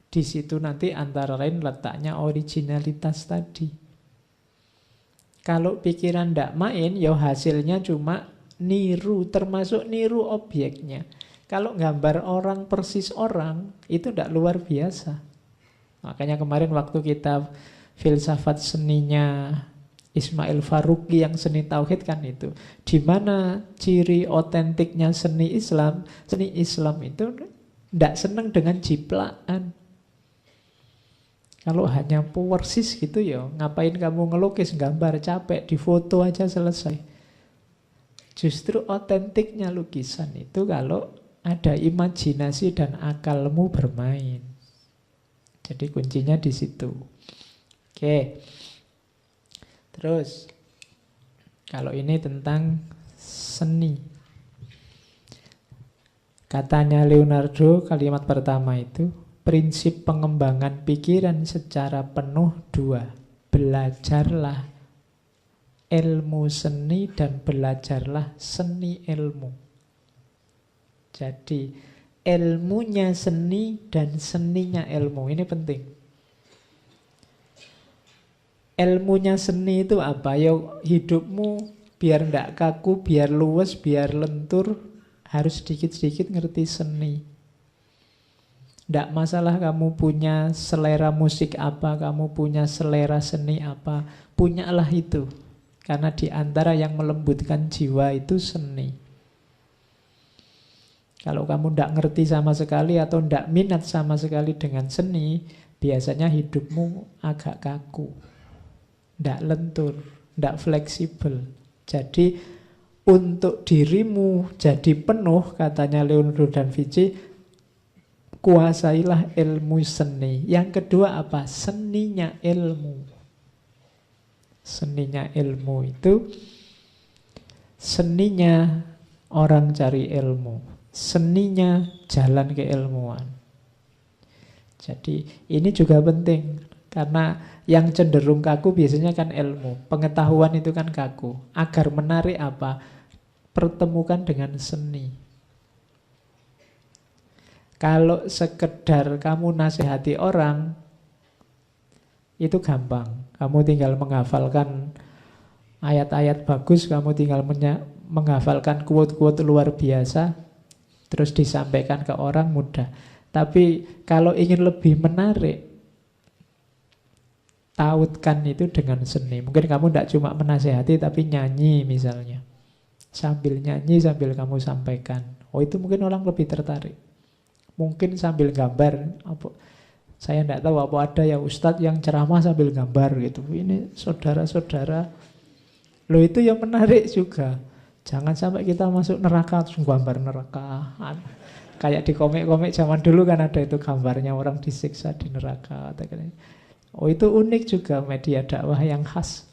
Di situ nanti antara lain letaknya originalitas tadi. Kalau pikiran tidak main, ya hasilnya cuma niru, termasuk niru objeknya. Kalau gambar orang persis orang, itu tidak luar biasa. Makanya kemarin waktu kita filsafat seninya Ismail Farabi yang seni tauhid kan itu. Di mana ciri otentiknya seni Islam? Seni Islam itu tidak senang dengan jiplakan. Kalau hanya persis gitu ya, ngapain kamu ngelukis, gambar, capek, difoto aja selesai. Justru otentiknya lukisan itu kalau ada imajinasi dan akalmu bermain. Jadi kuncinya di situ. Oke. Terus, kalau ini tentang seni. Katanya Leonardo, kalimat pertama itu, prinsip pengembangan pikiran secara penuh dua. Belajarlah ilmu seni dan belajarlah seni ilmu. Jadi ilmunya seni dan seninya ilmu. Ini penting. Ilmunya seni itu apa? Ya hidupmu biar tidak kaku, biar luwes, biar lentur, harus sedikit-sedikit ngerti seni. Tidak masalah kamu punya selera musik apa, kamu punya selera seni apa, punyalah itu. Karena di antara yang melembutkan jiwa itu seni. Kalau kamu tidak ngerti sama sekali atau tidak minat sama sekali dengan seni, biasanya hidupmu agak kaku, tidak lentur, tidak fleksibel. Jadi untuk dirimu jadi penuh, katanya Leonardo da Vinci, kuasailah ilmu seni. Yang kedua apa? Seninya ilmu. Seninya ilmu itu seninya orang cari ilmu, seninya jalan keilmuan. Jadi ini juga penting, karena yang cenderung kaku biasanya kan ilmu. Pengetahuan itu kan kaku. Agar menarik apa? Pertemukan dengan seni. Kalau sekedar kamu nasihati orang, itu gampang. Kamu tinggal menghafalkan ayat-ayat bagus, kamu tinggal menghafalkan quote-quote luar biasa, terus disampaikan ke orang mudah. Tapi kalau ingin lebih menarik, tautkan itu dengan seni. Mungkin kamu tidak cuma menasihati, tapi nyanyi misalnya. Sambil nyanyi, sambil kamu sampaikan. Oh, itu mungkin orang lebih tertarik. Mungkin sambil gambar, Saya tidak tahu apa ada ya ustadz yang ceramah sambil gambar gitu. Ini saudara-saudara. Loh itu yang menarik juga. Jangan sampai kita masuk neraka terus gambar neraka. Kayak di komik-komik zaman dulu kan ada itu gambarnya orang disiksa di neraka. Oh itu unik juga media dakwah yang khas.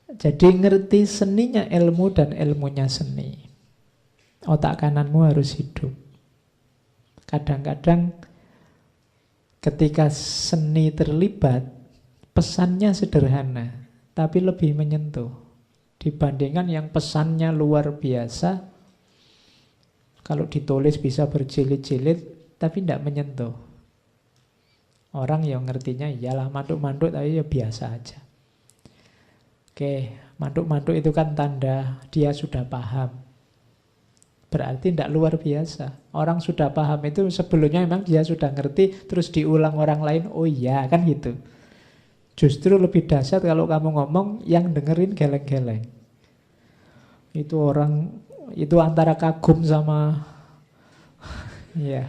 Jadi ngerti seninya ilmu dan ilmunya seni. Otak kananmu harus hidup. Kadang-kadang ketika seni terlibat, pesannya sederhana, tapi lebih menyentuh. Dibandingkan yang pesannya luar biasa, kalau ditulis bisa berjilid-jilid, tapi tidak menyentuh. Orang yang ngertinya, iyalah manduk-manduk, tapi ya biasa aja. Oke, manduk-manduk itu kan tanda dia sudah paham. Berarti tidak luar biasa. Orang sudah paham itu sebelumnya memang dia sudah ngerti, terus diulang orang lain, oh iya kan gitu. Justru lebih dahsyat kalau kamu ngomong yang dengerin geleng-geleng. Itu orang, itu antara kagum sama ya,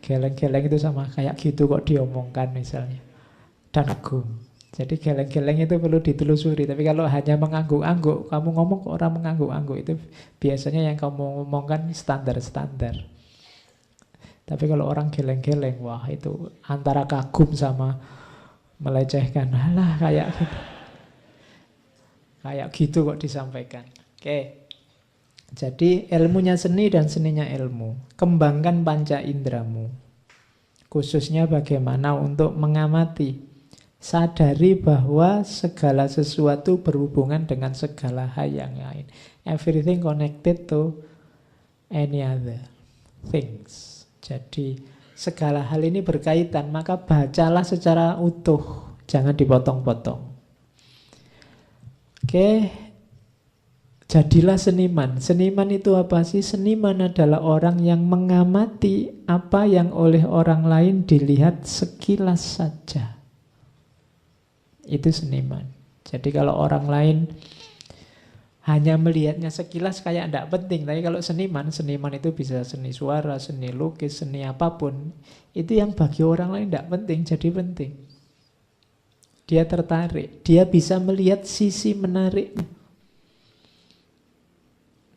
geleng-geleng itu sama kayak gitu kok diomongkan misalnya. Dan kagum. Jadi geleng-geleng itu perlu ditelusuri. Tapi kalau hanya mengangguk-angguk, kamu ngomong ke orang mengangguk-angguk, itu biasanya yang kamu ngomongkan standar-standar. Tapi kalau orang geleng-geleng, wah itu antara kagum sama melecehkan. Alah kayak gitu. Kayak gitu kok disampaikan. Oke. Jadi ilmunya seni dan seninya ilmu. Kembangkan panca indramu. Khususnya bagaimana untuk mengamati. Sadari bahwa segala sesuatu berhubungan dengan segala hal yang lain. Everything connected to any other things. Jadi segala hal ini berkaitan, maka bacalah secara utuh, jangan dipotong-potong. Oke, jadilah seniman. Seniman itu apa sih? Seniman adalah orang yang mengamati apa yang oleh orang lain dilihat sekilas saja. Itu seniman. Jadi kalau orang lain hanya melihatnya sekilas kayak tidak penting. Tapi kalau seniman itu bisa seni suara, seni lukis, seni apapun. Itu yang bagi orang lain tidak penting, jadi penting. Dia tertarik. Dia bisa melihat sisi menariknya.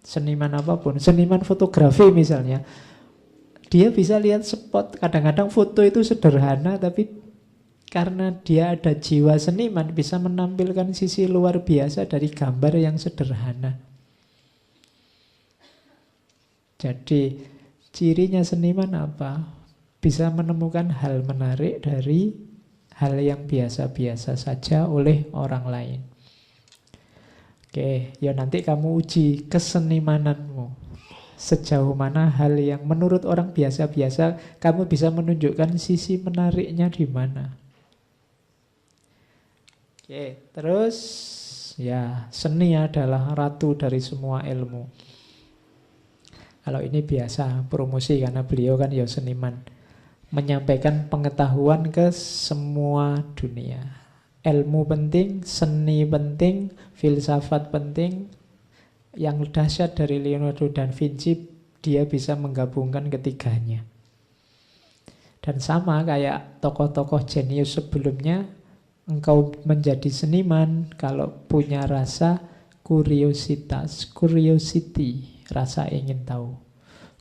Seniman apapun. Seniman fotografi misalnya. Dia bisa lihat spot. Kadang-kadang foto itu sederhana, tapi karena dia ada jiwa seniman, bisa menampilkan sisi luar biasa dari gambar yang sederhana. Jadi cirinya seniman apa? Bisa menemukan hal menarik dari hal yang biasa-biasa saja oleh orang lain. Oke, ya nanti kamu uji kesenimananmu. Sejauh mana hal yang menurut orang biasa-biasa, kamu bisa menunjukkan sisi menariknya di mana. Oke, terus ya seni adalah ratu dari semua ilmu. Kalau ini biasa promosi karena beliau kan ya seniman. Menyampaikan pengetahuan ke semua dunia. Ilmu penting, seni penting, filsafat penting. Yang dahsyat dari Leonardo da Vinci, dia bisa menggabungkan ketiganya. Dan sama kayak tokoh-tokoh jenius sebelumnya, engkau menjadi seniman kalau punya rasa curiosity, rasa ingin tahu.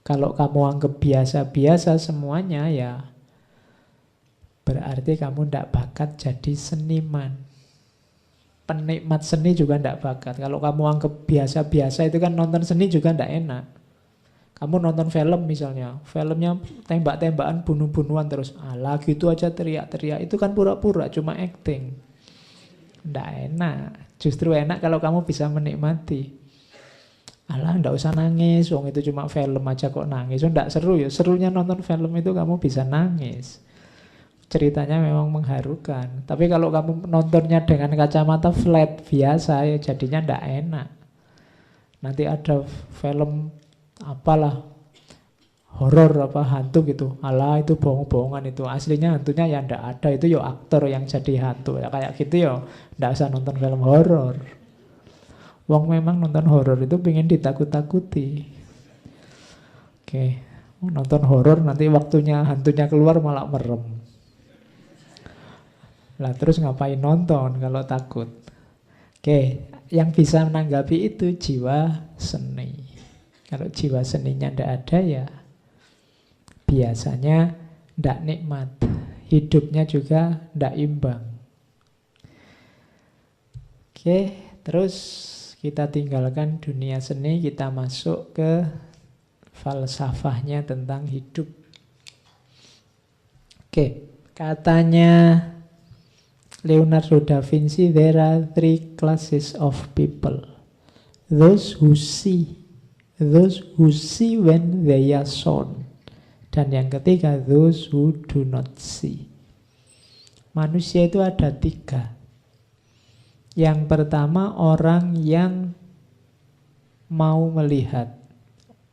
Kalau kamu anggap biasa-biasa semuanya, ya berarti kamu tidak bakat jadi seniman. Penikmat seni juga tidak bakat. Kalau kamu anggap biasa-biasa, itu kan nonton seni juga tidak enak. Kamu nonton film misalnya, filmnya tembak-tembakan, bunuh-bunuhan terus. Alah gitu aja teriak-teriak, itu kan pura-pura, cuma acting. Nggak enak. Justru enak kalau kamu bisa menikmati. Alah nggak usah nangis, wong itu cuma film aja kok nangis. Nggak seru ya, serunya nonton film itu kamu bisa nangis. Ceritanya memang mengharukan. Tapi kalau kamu nontonnya dengan kacamata flat biasa, ya jadinya nggak enak. Nanti ada film apalah horor apa hantu gitu, alah itu bohong-bohongan, itu aslinya hantunya ya ndak ada, itu yo aktor yang jadi hantu ya, kayak gitu yo ndak usah nonton film horor. Wong memang nonton horor itu pengen ditakut-takuti. Oke, Nonton horor nanti waktunya hantunya keluar malah merem. Lah terus ngapain nonton kalau takut? Oke, yang bisa menanggapi itu jiwa seni. Kalau jiwa seninya ndak ada ya biasanya ndak nikmat. Hidupnya juga ndak imbang. Oke, terus kita tinggalkan dunia seni, kita masuk ke falsafahnya tentang hidup. Oke, katanya Leonardo da Vinci, there are three classes of people. Those who see when they are shown. Dan yang ketiga, those who do not see. Manusia itu ada tiga. Yang pertama, orang yang mau melihat,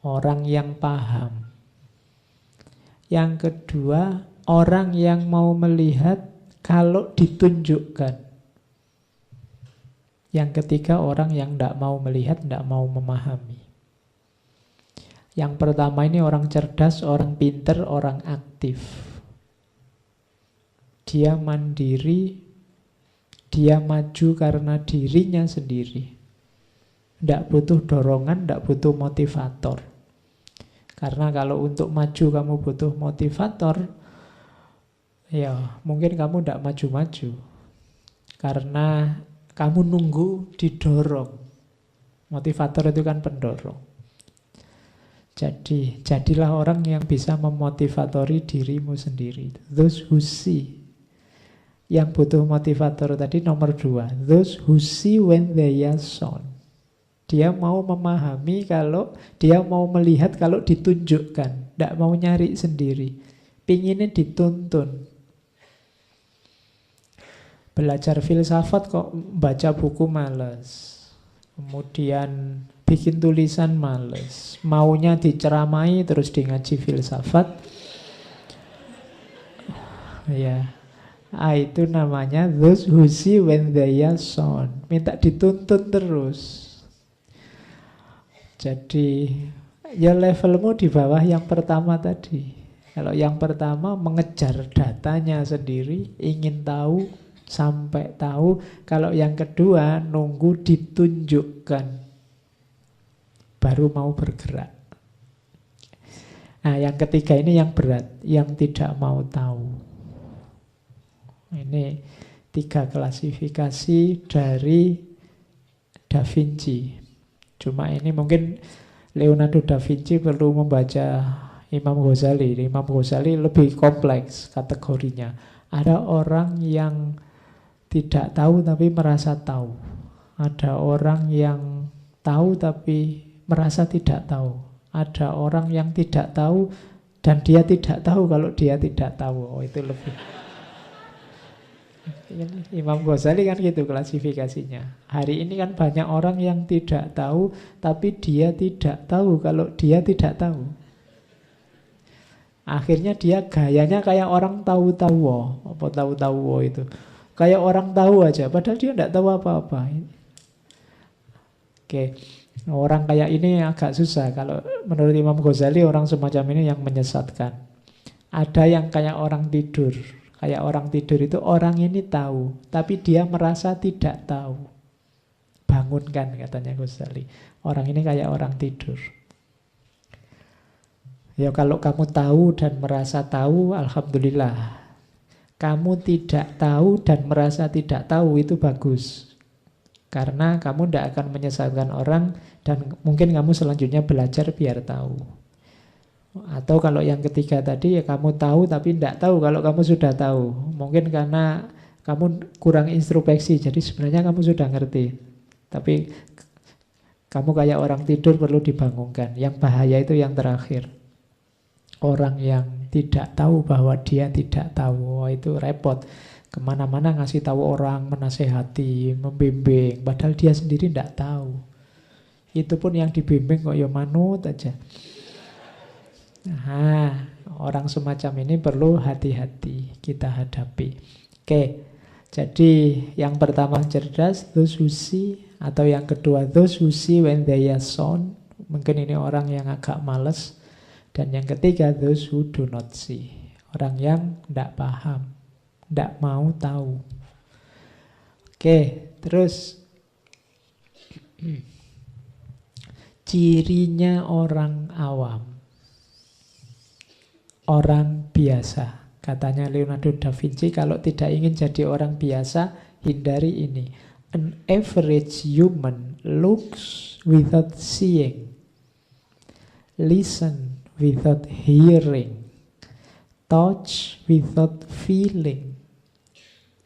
orang yang paham. Yang kedua, orang yang mau melihat kalau ditunjukkan. Yang ketiga, orang yang tidak mau melihat, tidak mau memahami. Yang pertama ini orang cerdas, orang pinter, orang aktif. Dia mandiri, dia maju karena dirinya sendiri. Tidak butuh dorongan, tidak butuh motivator. Karena kalau untuk maju kamu butuh motivator, ya mungkin kamu tidak maju-maju. Karena kamu nunggu didorong. Motivator itu kan pendorong. Jadi, jadilah orang yang bisa memotivatori dirimu sendiri. Those who see. Yang butuh motivator tadi nomor 2. Those who see when they are shown. Dia mau memahami kalau, dia mau melihat kalau ditunjukkan. Tidak mau nyari sendiri. Pinginnya dituntun. Belajar filsafat kok baca buku males. Kemudian bikin tulisan males. Maunya diceramai terus di ngaji filsafat. Ya, itu namanya those who see when they are shown. Minta dituntun terus. Jadi ya levelmu di bawah yang pertama tadi. Kalau yang pertama mengejar datanya sendiri, ingin tahu sampai tahu. Kalau yang kedua nunggu ditunjukkan, baru mau bergerak. Nah yang ketiga ini yang berat, yang tidak mau tahu. Ini 3 klasifikasi dari Da Vinci. Cuma ini mungkin Leonardo da Vinci perlu membaca Imam Ghazali. Imam Ghazali lebih kompleks kategorinya. Ada orang yang tidak tahu tapi merasa tahu. Ada orang yang tahu tapi merasa tidak tahu. Ada orang yang tidak tahu dan dia tidak tahu kalau dia tidak tahu. Oh, itu lebih. Imam Ghazali kan gitu klasifikasinya. Hari ini kan banyak orang yang tidak tahu tapi dia tidak tahu kalau dia tidak tahu. Akhirnya dia gayanya kayak orang tahu-tahu. Apa tahu-tahu itu? Kayak orang tahu aja padahal dia tidak tahu apa-apa. Oke. Orang kayak ini agak susah. Kalau menurut Imam Ghazali orang semacam ini yang menyesatkan. Ada yang kayak orang tidur. Kayak orang tidur itu orang ini tahu, tapi dia merasa tidak tahu. Bangunkan katanya Ghazali. Orang ini kayak orang tidur. Ya kalau kamu tahu dan merasa tahu, alhamdulillah. Kamu tidak tahu dan merasa tidak tahu itu bagus. Karena kamu tidak akan menyesatkan orang dan mungkin kamu selanjutnya belajar biar tahu. Atau kalau yang ketiga tadi ya kamu tahu tapi tidak tahu kalau kamu sudah tahu. Mungkin karena kamu kurang introspeksi, jadi sebenarnya kamu sudah ngerti. Tapi kamu kayak orang tidur perlu dibangunkan. Yang bahaya itu yang terakhir. Orang yang tidak tahu bahwa dia tidak tahu. Oh, itu repot. Kemana-mana ngasih tahu orang, menasehati, membimbing. Padahal dia sendiri tidak tahu. Itu pun yang dibimbing kok ya manut aja. Nah, orang semacam ini perlu hati-hati kita hadapi. Oke, jadi yang pertama cerdas, those who see. Atau yang kedua, those who see when they are shown. Mungkin ini orang yang agak males. Dan yang ketiga, those who do not see. Orang yang tidak paham, tidak mau tahu. Oke, terus cirinya orang awam, orang biasa. Katanya Leonardo da Vinci, kalau tidak ingin jadi orang biasa, hindari ini. An average human looks without seeing, listen without hearing, touch without feeling,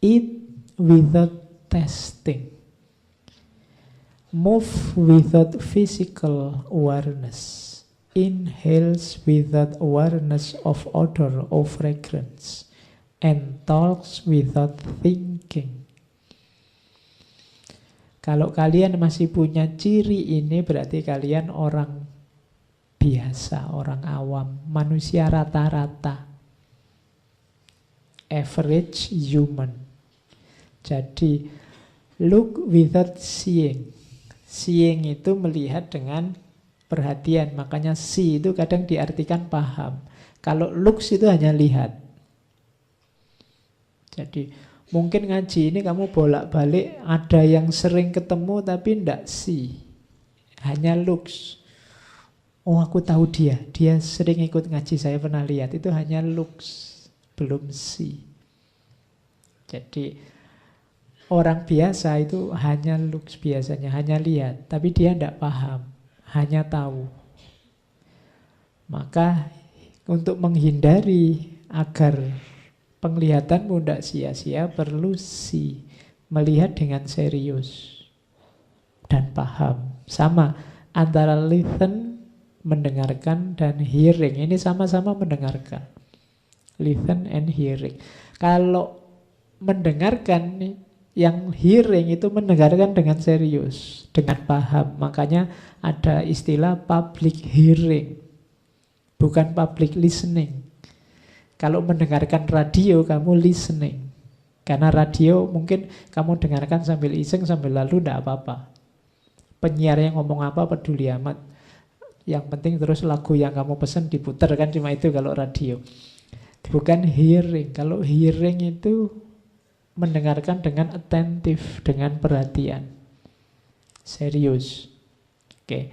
eat without testing, move without physical awareness, inhales without awareness of odor or fragrance, and talks without thinking. Kalau kalian masih punya ciri ini, berarti kalian orang biasa, orang awam, manusia rata-rata, average human. Jadi look without seeing. Seeing itu melihat dengan perhatian, makanya see itu kadang diartikan paham. Kalau looks itu hanya lihat. Jadi mungkin ngaji ini kamu bolak-balik, ada yang sering ketemu tapi tidak see, hanya looks. Oh, aku tahu dia sering ikut ngaji, saya pernah lihat. Itu hanya looks, belum see. Jadi orang biasa itu hanya looks biasanya, hanya lihat, tapi dia tidak paham, hanya tahu. Maka untuk menghindari agar penglihatanmu tidak sia-sia, perlu see, melihat dengan serius dan paham. Sama antara listen, mendengarkan, dan hearing. Ini sama-sama mendengarkan. Listen and hearing. Kalau mendengarkan nih, yang hearing itu mendengarkan dengan serius, dengan paham. Makanya ada istilah public hearing, bukan public listening. Kalau mendengarkan radio, kamu listening. Karena radio mungkin kamu dengarkan sambil iseng, sambil lalu, tidak apa-apa. Penyiar yang ngomong apa peduli amat. Yang penting terus lagu yang kamu pesen diputar, kan cuma itu kalau radio. Bukan hearing. Kalau hearing itu mendengarkan dengan atentif, dengan perhatian, serius. Oke.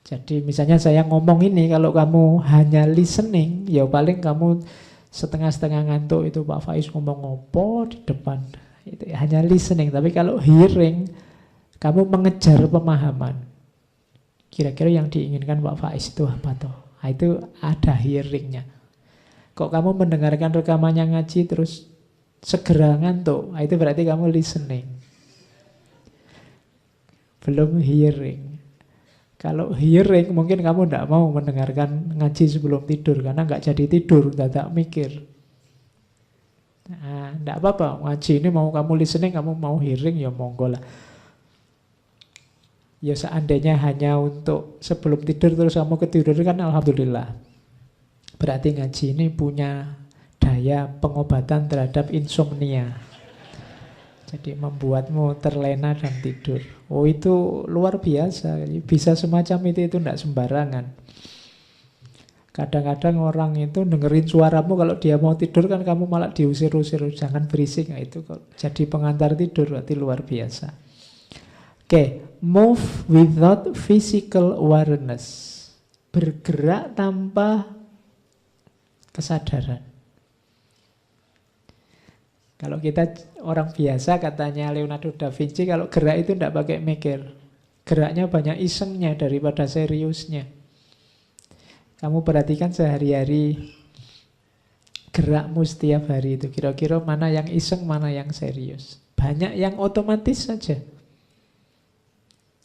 Jadi misalnya saya ngomong ini, kalau kamu hanya listening, ya paling kamu setengah-setengah ngantuk. Itu Pak Faiz ngomong apa di depan, itu hanya listening. Tapi kalau hearing, kamu mengejar pemahaman. Kira-kira yang diinginkan Pak Faiz itu apa toh? Nah, itu ada hearingnya. Kok kamu mendengarkan rekamannya ngaji terus segera ngantuk, itu berarti kamu listening, belum hearing. Kalau hearing mungkin kamu tidak mau mendengarkan ngaji sebelum tidur, karena nggak jadi tidur, tidak mikir. Nah, tidak apa-apa, ngaji ini mau kamu listening, kamu mau hearing, ya monggo lah. Ya seandainya hanya untuk sebelum tidur terus kamu ketiduran, kan alhamdulillah. Berarti ngaji ini punya daya pengobatan terhadap insomnia. Jadi membuatmu terlena dan tidur. Oh, itu luar biasa. Bisa semacam itu tidak sembarangan. Kadang-kadang orang itu dengerin suaramu, kalau dia mau tidur kan kamu malah diusir-usir, jangan berisik. Nah, itu jadi pengantar tidur, berarti luar biasa. Oke, move without physical awareness. Bergerak tanpa kesadaran. Kalau kita orang biasa, katanya Leonardo da Vinci, kalau gerak itu tidak pakai mikir. Geraknya banyak isengnya daripada seriusnya. Kamu perhatikan sehari-hari gerakmu setiap hari itu. Kira-kira mana yang iseng, mana yang serius. Banyak yang otomatis saja.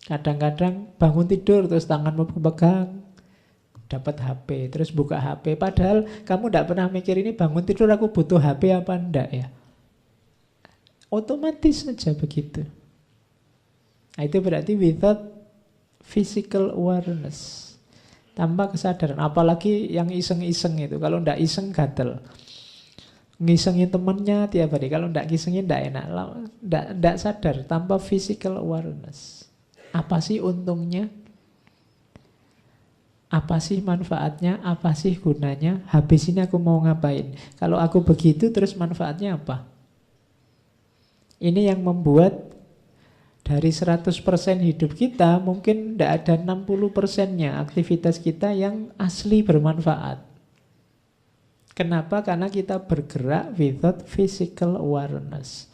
Kadang-kadang bangun tidur terus tanganmu pegang, dapat HP, terus buka HP. Padahal kamu tidak pernah mikir, ini bangun tidur aku butuh HP apa enggak ya. Otomatis saja begitu. Nah, itu berarti without physical awareness, tanpa kesadaran. Apalagi yang iseng-iseng itu. Kalau ndak iseng gatel, ngisengin temennya tiap hari. Kalau ndak ngisengin ndak enak, ndak sadar, tanpa physical awareness. Apa sih untungnya? Apa sih manfaatnya? Apa sih gunanya? Habis ini aku mau ngapain? Kalau aku begitu terus manfaatnya apa? Ini yang membuat dari 100% hidup kita mungkin tidak ada 60%-nya aktivitas kita yang asli bermanfaat. Kenapa? Karena kita bergerak without physical awareness.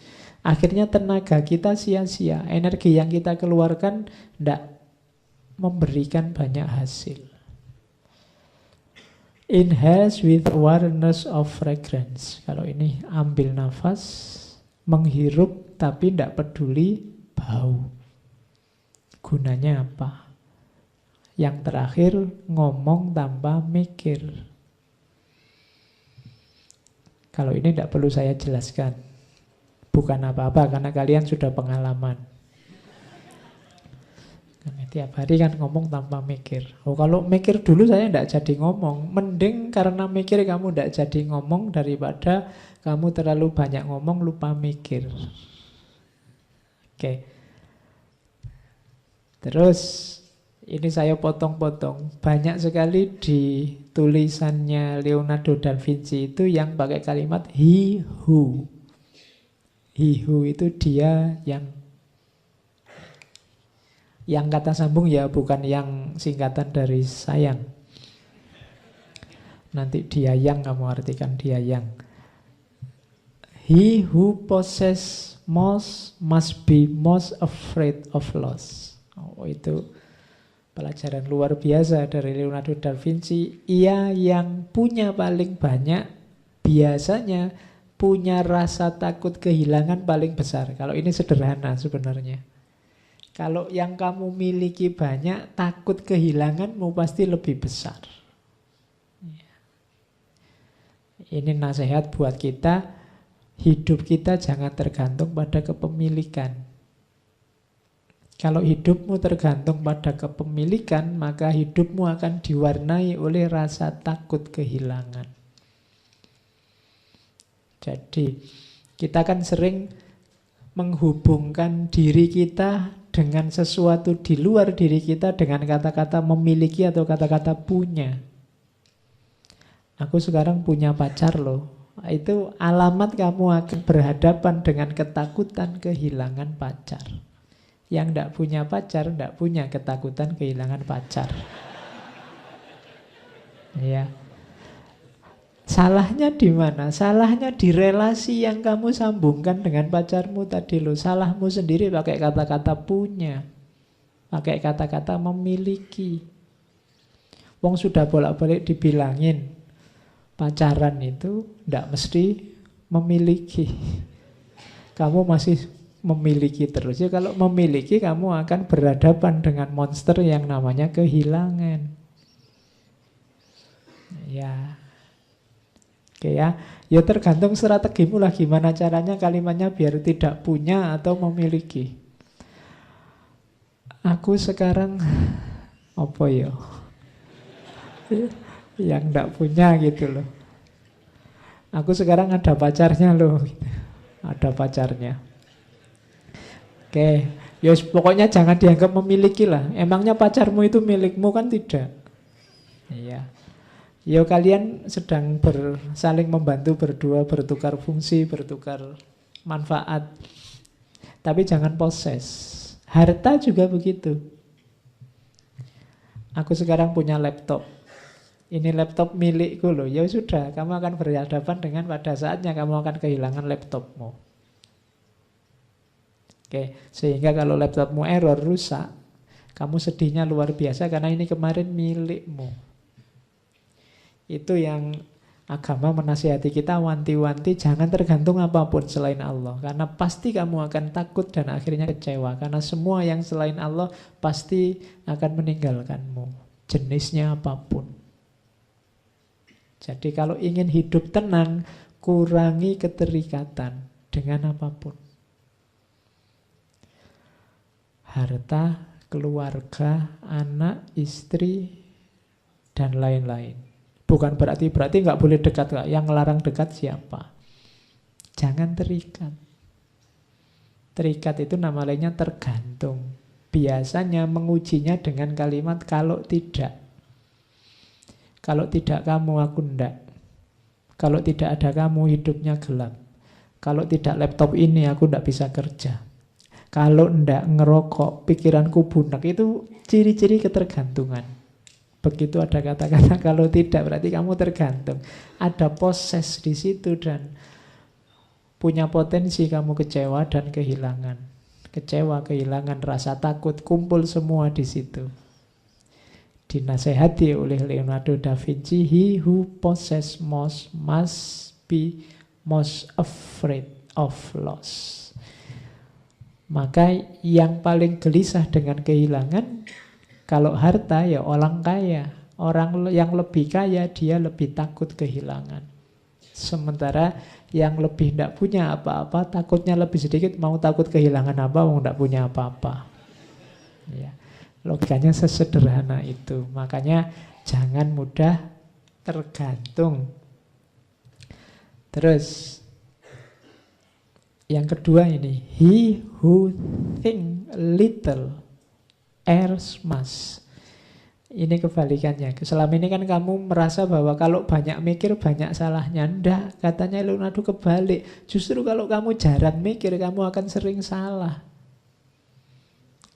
Akhirnya tenaga kita sia-sia, energi yang kita keluarkan tidak memberikan banyak hasil. Inhale with awareness of fragrance. Kalau ini ambil nafas, menghirup tapi tidak peduli bau. Gunanya apa? Yang terakhir, ngomong tanpa mikir. Kalau ini tidak perlu saya jelaskan. Bukan apa-apa karena kalian sudah pengalaman. Karena tiap hari kan ngomong tanpa mikir. Oh, kalau mikir dulu saya tidak jadi ngomong. Mending karena mikir kamu tidak jadi ngomong daripada kamu terlalu banyak ngomong lupa mikir. Oke. Terus ini saya potong-potong. Banyak sekali di tulisannya Leonardo da Vinci itu yang pakai kalimat he who. He who itu dia yang kata sambung ya, bukan yang singkatan dari sayang. Nanti dia yang kamu artikan dia yang. He who possess most must be most afraid of loss. Oh, itu pelajaran luar biasa dari Leonardo da Vinci. Ia yang punya paling banyak biasanya punya rasa takut kehilangan paling besar. Kalau ini sederhana sebenarnya. Kalau yang kamu miliki banyak, takut kehilanganmu pasti lebih besar. Ini nasihat buat kita. Hidup kita jangan tergantung pada kepemilikan. Kalau hidupmu tergantung pada kepemilikan, maka hidupmu akan diwarnai oleh rasa takut kehilangan. Jadi, kita kan sering menghubungkan diri kita dengan sesuatu di luar diri kita dengan kata-kata memiliki atau kata-kata punya. Aku sekarang punya pacar loh. Itu alamat kamu akan berhadapan dengan ketakutan kehilangan pacar. Yang tidak punya pacar, tidak punya ketakutan kehilangan pacar. Ya. Salahnya di mana? Salahnya di relasi yang kamu sambungkan dengan pacarmu tadi loh. Salahmu sendiri pakai kata-kata punya. Pakai kata-kata memiliki. Wong sudah bolak-balik dibilangin pacaran itu tidak mesti memiliki. Kamu masih memiliki terus. Ya, kalau memiliki kamu akan berhadapan dengan monster yang namanya kehilangan. Ya. Oke ya. Ya tergantung strategimu lah gimana caranya kalimatnya biar tidak punya atau memiliki. Aku sekarang apa ya? Yang tidak punya gitu loh. Aku sekarang ada pacarnya loh. Ada pacarnya. Oke, ya pokoknya jangan dianggap memiliki lah. Emangnya pacarmu itu milikmu kan tidak? Iya. Ya kalian sedang saling membantu berdua, bertukar fungsi, bertukar manfaat. Tapi jangan poses. Harta juga begitu. Aku sekarang punya laptop. Ini laptop milikku loh. Ya sudah, kamu akan berhadapan dengan pada saatnya kamu akan kehilangan laptopmu. Oke, sehingga kalau laptopmu error, rusak, kamu sedihnya luar biasa karena ini kemarin milikmu. Itu yang agama menasihati kita, wanti-wanti jangan tergantung apapun selain Allah. Karena pasti kamu akan takut dan akhirnya kecewa. Karena semua yang selain Allah pasti akan meninggalkanmu. Jenisnya apapun. Jadi kalau ingin hidup tenang, kurangi keterikatan dengan apapun. Harta, keluarga, anak, istri, dan lain-lain. Bukan berarti nggak boleh dekat. Yang ngelarang dekat siapa? Jangan terikat. Terikat itu nama lainnya tergantung. Biasanya mengujinya dengan kalimat kalau tidak. Kalau tidak kamu, aku ndak. Kalau tidak ada kamu, hidupnya gelap. Kalau tidak laptop ini, aku ndak bisa kerja. Kalau ndak ngerokok, pikiranku bunek. Itu ciri-ciri ketergantungan. Begitu ada kata-kata kalau tidak, berarti kamu tergantung. Ada proses di situ dan punya potensi kamu kecewa dan kehilangan. Kecewa, kehilangan, rasa takut, kumpul semua di situ. Dinasehati oleh Leonardo da Vinci, he who possess most must be most afraid of loss. Maka yang paling gelisah dengan kehilangan, kalau harta ya orang kaya. Orang yang lebih kaya dia lebih takut kehilangan. Sementara yang lebih tidak punya apa-apa, takutnya lebih sedikit, mau takut kehilangan apa, mau tidak punya apa-apa. Ya. Logikanya sesederhana itu. Makanya jangan mudah tergantung. Terus yang kedua ini, he who think little errs much. Ini kebalikannya. Selama ini kan kamu merasa bahwa kalau banyak mikir banyak salahnya. Ndak, katanya Leonardo kebalik. Justru kalau kamu jarang mikir kamu akan sering salah.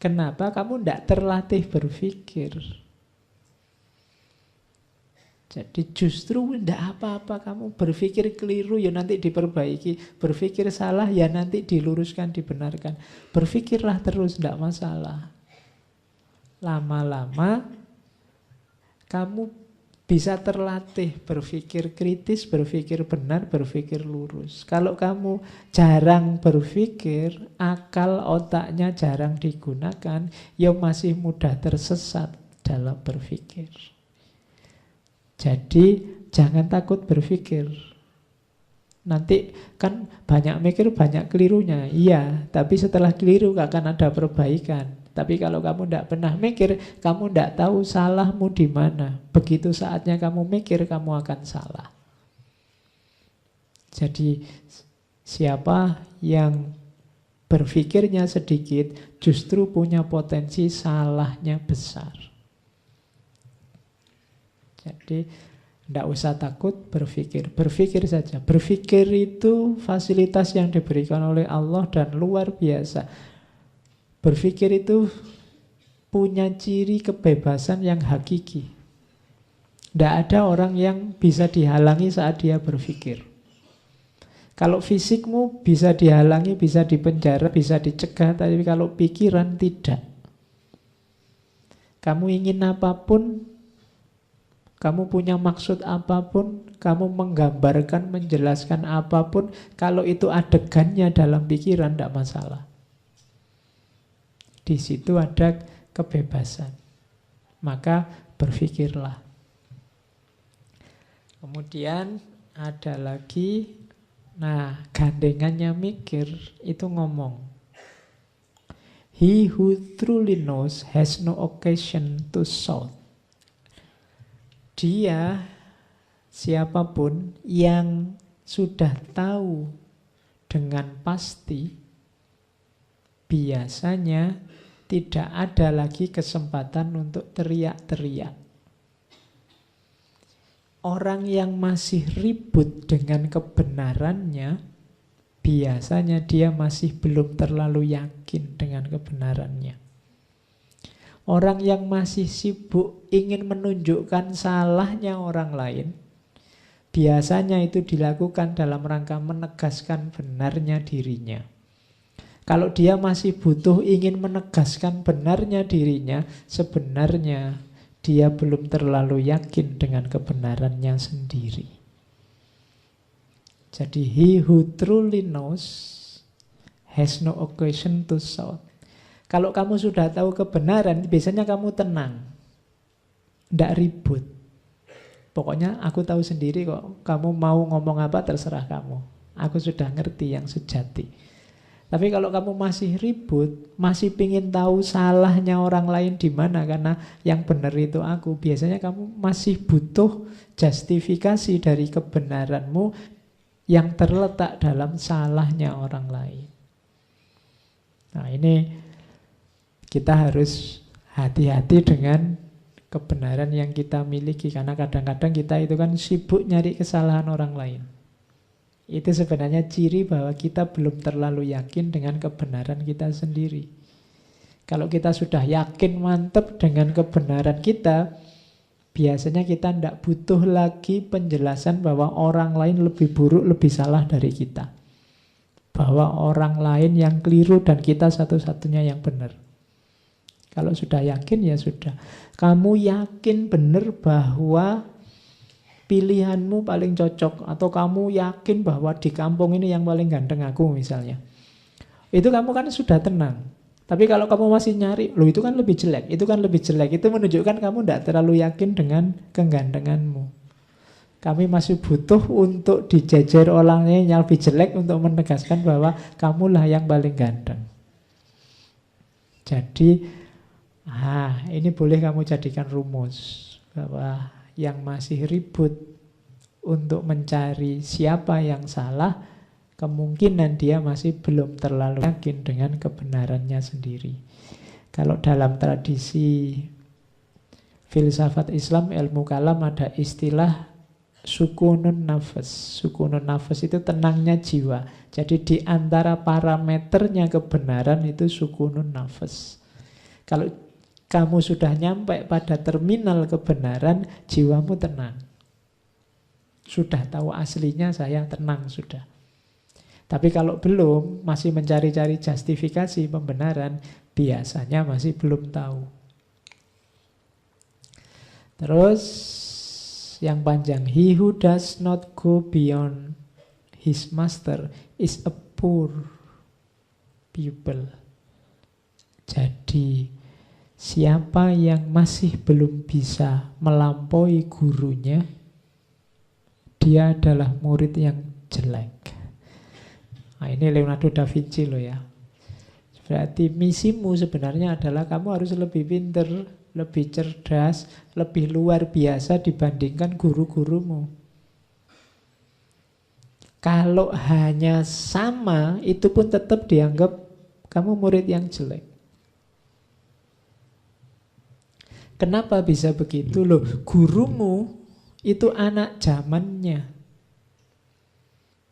Kenapa? Kamu tidak terlatih berpikir. Jadi justru tidak apa-apa kamu berpikir keliru, ya nanti diperbaiki. Berpikir salah, ya nanti diluruskan, dibenarkan. Berpikirlah terus, tidak masalah. Lama-lama kamu bisa terlatih berpikir kritis, berpikir benar, berpikir lurus. Kalau kamu jarang berpikir, akal otaknya jarang digunakan, ya masih mudah tersesat dalam berpikir. Jadi jangan takut berpikir. Nanti kan banyak mikir, banyak kelirunya. Iya, tapi setelah keliru akan ada perbaikan. Tapi kalau kamu tidak pernah mikir, kamu tidak tahu salahmu di mana. Begitu saatnya kamu mikir, kamu akan salah. Jadi siapa yang berpikirnya sedikit, justru punya potensi salahnya besar. Jadi tidak usah takut berpikir. Berpikir saja. Berpikir itu fasilitas yang diberikan oleh Allah dan luar biasa. Berpikir itu punya ciri kebebasan yang hakiki. Tidak ada orang yang bisa dihalangi saat dia berpikir. Kalau fisikmu bisa dihalangi, bisa dipenjara, bisa dicegah, tapi kalau pikiran tidak. Kamu ingin apapun, kamu punya maksud apapun, kamu menggambarkan, menjelaskan apapun, kalau itu adegannya dalam pikiran, tidak masalah. Di situ ada kebebasan. Maka berpikirlah. Kemudian ada lagi, nah gandengannya mikir itu ngomong. He who truly knows has no occasion to shout. Dia, siapapun yang sudah tahu dengan pasti, biasanya tidak ada lagi kesempatan untuk teriak-teriak. Orang yang masih ribut dengan kebenarannya, biasanya dia masih belum terlalu yakin dengan kebenarannya. Orang yang masih sibuk ingin menunjukkan salahnya orang lain, biasanya itu dilakukan dalam rangka menegaskan benarnya dirinya. Kalau dia masih butuh ingin menegaskan benarnya dirinya, sebenarnya dia belum terlalu yakin dengan kebenarannya sendiri. Jadi he who truly knows has no occasion to shout. Kalau kamu sudah tahu kebenaran, biasanya kamu tenang, tidak ribut. Pokoknya aku tahu sendiri kok, kamu mau ngomong apa terserah kamu. Aku sudah ngerti yang sejati. Tapi kalau kamu masih ribut, masih pingin tahu salahnya orang lain di mana, karena yang benar itu aku, biasanya kamu masih butuh justifikasi dari kebenaranmu yang terletak dalam salahnya orang lain. Nah ini kita harus hati-hati dengan kebenaran yang kita miliki. Karena kadang-kadang kita itu kan sibuk nyari kesalahan orang lain. Itu sebenarnya ciri bahwa kita belum terlalu yakin dengan kebenaran kita sendiri. Kalau kita sudah yakin mantap dengan kebenaran kita, biasanya kita tidak butuh lagi penjelasan bahwa orang lain lebih buruk, lebih salah dari kita. Bahwa orang lain yang keliru dan kita satu-satunya yang benar. Kalau sudah yakin ya sudah. Kamu yakin benar bahwa pilihanmu paling cocok, atau kamu yakin bahwa di kampung ini yang paling ganteng aku misalnya. Itu kamu kan sudah tenang. Tapi kalau kamu masih nyari, loh itu kan lebih jelek, itu kan lebih jelek. Itu menunjukkan kamu tidak terlalu yakin dengan kegantenganmu. Kami masih butuh untuk dijejer orangnya yang lebih jelek untuk menegaskan bahwa kamulah yang paling ganteng. Jadi, ini boleh kamu jadikan rumus bahwa yang masih ribut untuk mencari siapa yang salah, kemungkinan dia masih belum terlalu yakin dengan kebenarannya sendiri. Kalau dalam tradisi filsafat Islam, ilmu kalam ada istilah sukunun nafas. Sukunun nafas itu tenangnya jiwa. Jadi di antara parameternya kebenaran itu sukunun nafas. Kalau kamu sudah nyampe pada terminal kebenaran, jiwamu tenang. Sudah tahu aslinya, saya tenang sudah. Tapi kalau belum, masih mencari-cari justifikasi pembenaran, biasanya masih belum tahu. Terus yang panjang, he who does not go beyond his master is a poor pupil. Jadi siapa yang masih belum bisa melampaui gurunya, dia adalah murid yang jelek. Nah, ini Leonardo da Vinci loh ya. Berarti misimu sebenarnya adalah kamu harus lebih pintar, lebih cerdas, lebih luar biasa dibandingkan guru-gurumu. Kalau hanya sama, itu pun tetap dianggap kamu murid yang jelek. Kenapa bisa begitu? Loh, gurumu itu anak zamannya.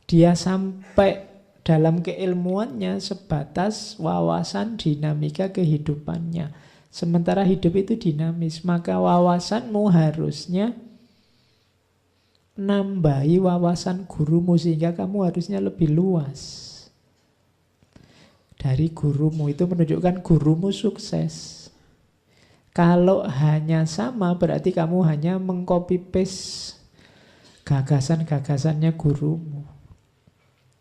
Dia sampai dalam keilmuannya sebatas wawasan dinamika kehidupannya. Sementara hidup itu dinamis, maka wawasanmu harusnya nambahi wawasan gurumu sehingga kamu harusnya lebih luas dari gurumu. Itu menunjukkan gurumu sukses. Kalau hanya sama berarti kamu hanya mengcopy paste gagasan-gagasannya gurumu.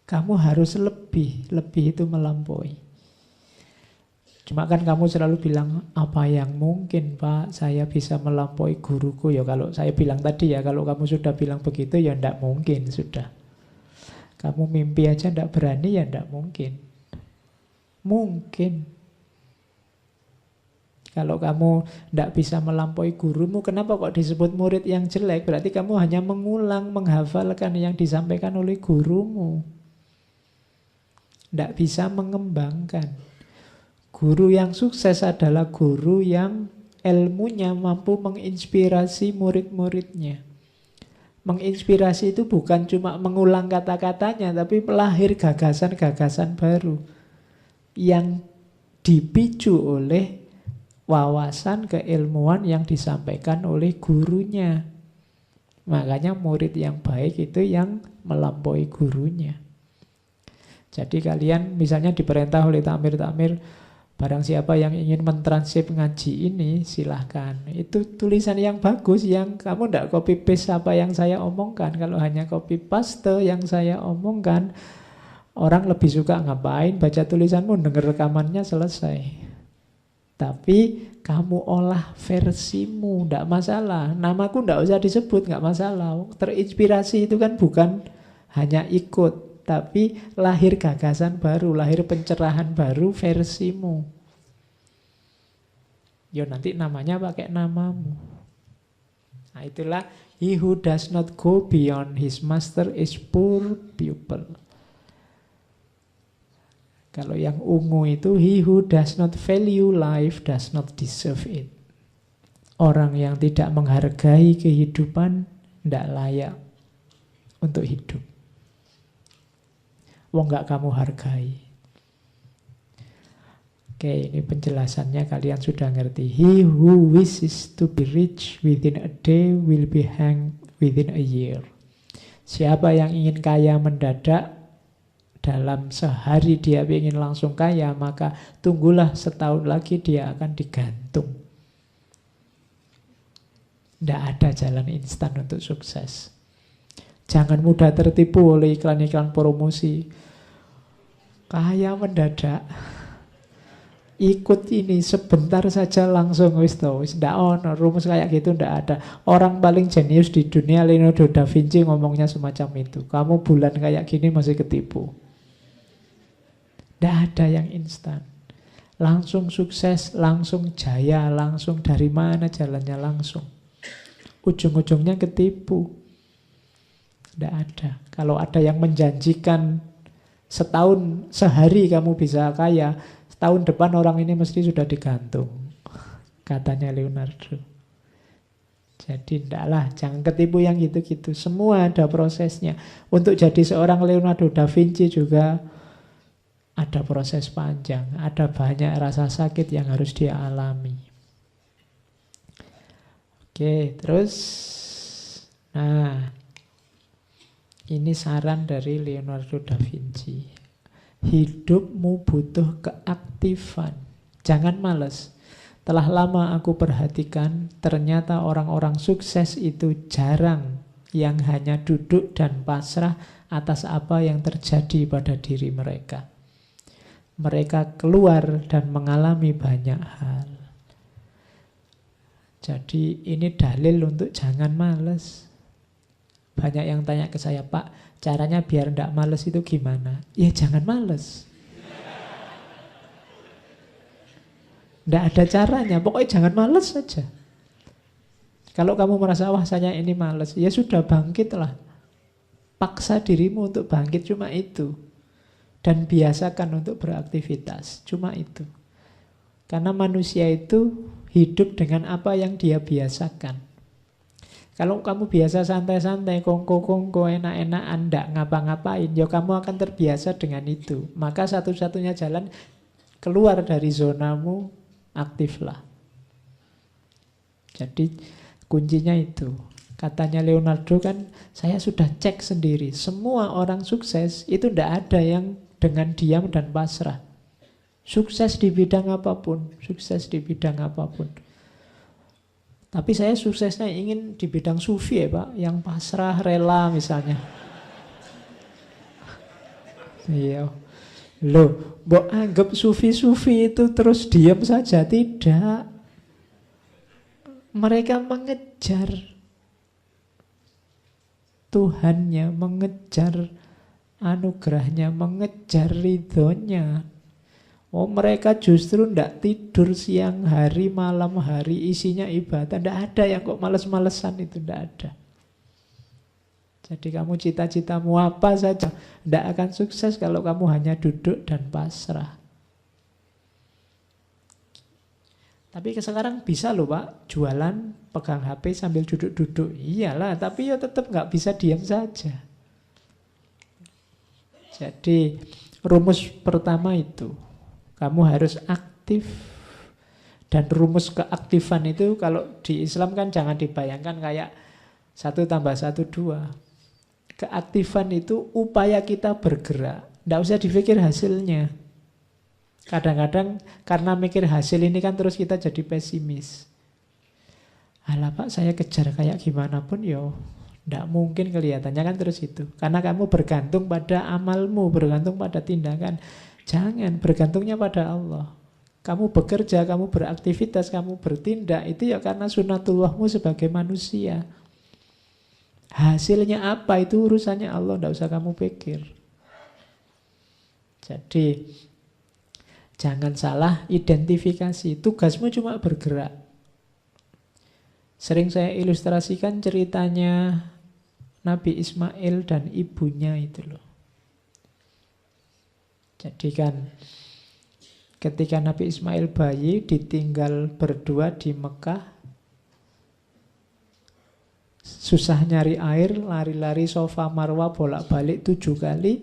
Kamu harus lebih itu melampaui. Cuma kan kamu selalu bilang, apa yang mungkin Pak, saya bisa melampaui guruku. Ya kalau saya bilang tadi ya, kalau kamu sudah bilang begitu ya tidak mungkin sudah. Kamu mimpi aja tidak berani ya tidak mungkin. Mungkin. Kalau kamu tidak bisa melampaui gurumu, kenapa kok disebut murid yang jelek? Berarti kamu hanya mengulang, menghafalkan yang disampaikan oleh gurumu. Tidak bisa mengembangkan. Guru yang sukses adalah guru yang ilmunya mampu menginspirasi murid-muridnya. Menginspirasi itu bukan cuma mengulang kata-katanya, tapi melahir gagasan-gagasan baru yang dipicu oleh wawasan keilmuan yang disampaikan oleh gurunya. Makanya murid yang baik itu yang melampaui gurunya. Jadi kalian misalnya diperintah oleh takmir-takmir, barang siapa yang ingin mentranskrip ngaji ini, silahkan. Itu tulisan yang bagus, yang kamu tidak copy paste apa yang saya omongkan. Kalau hanya copy paste yang saya omongkan, orang lebih suka ngapain baca tulisanmu, dengar rekamannya selesai. Tapi kamu olah versimu, tidak masalah. Namaku tidak usah disebut, nggak masalah. Terinspirasi itu kan bukan hanya ikut, tapi lahir gagasan baru, lahir pencerahan baru versimu. Ya nanti namanya pakai namamu. Nah itulah, he who does not go beyond his master is poor pupil. Kalau yang ungu itu, he who does not value life does not deserve it. Orang yang tidak menghargai kehidupan tidak layak untuk hidup. Wong gak kamu hargai. Oke, ini penjelasannya kalian sudah ngerti. He who wishes to be rich within a day will be hanged within a year. Siapa yang ingin kaya mendadak, dalam sehari dia ingin langsung kaya, maka tunggulah setahun lagi dia akan digantung. Tidak ada jalan instan untuk sukses. Jangan mudah tertipu oleh iklan-iklan promosi. Kaya mendadak. Ikut ini sebentar saja langsung wis to, wis ndak ono rumus kayak gitu, ndak ada. Orang paling jenius di dunia Leonardo da Vinci ngomongnya semacam itu. Kamu bulan kayak gini masih ketipu. Ndak ada yang instan. Langsung sukses, langsung jaya, langsung dari mana jalannya langsung. Ujung-ujungnya ketipu. Ndak ada. Kalau ada yang menjanjikan setahun, sehari kamu bisa kaya, tahun depan orang ini mesti sudah digantung, katanya Leonardo. Jadi ndaklah, jangan ketipu yang gitu-gitu. Semua ada prosesnya. Untuk jadi seorang Leonardo da Vinci juga ada proses panjang, ada banyak rasa sakit yang harus dia alami. Oke, terus nah, ini saran dari Leonardo da Vinci. Hidupmu butuh keaktifan. Jangan malas. Telah lama aku perhatikan, ternyata orang-orang sukses itu jarang yang hanya duduk dan pasrah atas apa yang terjadi pada diri mereka. Mereka keluar dan mengalami banyak hal. Jadi ini dalil untuk jangan malas. Banyak yang tanya ke saya, Pak, caranya biar tidak males itu gimana? Ya jangan males. Tidak ada caranya, pokoknya jangan males saja. Kalau kamu merasa, wah saya ini males, ya sudah bangkitlah. Paksa dirimu untuk bangkit, cuma itu. Dan biasakan untuk beraktivitas, cuma itu. Karena manusia itu hidup dengan apa yang dia biasakan. Kalau kamu biasa santai-santai, kongko-kongko, enak-enakan, ndak ngapa-ngapain, ya kamu akan terbiasa dengan itu. Maka satu-satunya jalan keluar dari zonamu, aktiflah. Jadi kuncinya itu. Katanya Leonardo kan, saya sudah cek sendiri. Semua orang sukses itu ndak ada yang dengan diam dan pasrah. Sukses di bidang apapun, sukses di bidang apapun. Tapi saya suksesnya ingin di bidang sufi ya Pak, yang pasrah, rela misalnya. Iya. Loh, mbok anggap sufi-sufi itu terus diam saja? Tidak. Mereka mengejar Tuhannya, mengejar anugerahnya, mengejar ridhonya. Oh, mereka justru tidak tidur siang hari, malam hari, isinya ibadah. Tidak ada yang kok males-malesan itu, tidak ada. Jadi kamu cita-citamu apa saja, tidak akan sukses kalau kamu hanya duduk dan pasrah. Tapi sekarang bisa loh Pak, jualan, pegang HP sambil duduk-duduk. Iyalah, tapi ya tetap nggak bisa diam saja. Jadi rumus pertama itu, kamu harus aktif. Dan rumus keaktifan itu kalau di Islam kan jangan dibayangkan kayak 1 tambah 1, 2. Keaktifan itu upaya kita bergerak. Tidak usah dipikir hasilnya. Kadang-kadang karena mikir hasil ini kan terus kita jadi pesimis. Alah Pak, saya kejar kayak gimana pun yo, tidak mungkin kelihatannya kan terus itu. Karena kamu bergantung pada amalmu, bergantung pada tindakan. Jangan, bergantungnya pada Allah. Kamu bekerja, kamu beraktivitas, kamu bertindak, itu ya karena sunatullahmu sebagai manusia. Hasilnya apa, itu urusannya Allah, tidak usah kamu pikir. Jadi, jangan salah identifikasi. Tugasmu cuma bergerak. Sering saya ilustrasikan ceritanya Nabi Ismail dan ibunya itu loh. Jadi kan ketika Nabi Ismail bayi ditinggal berdua di Mekah, susah nyari air, lari-lari Safa Marwa bolak-balik 7 kali.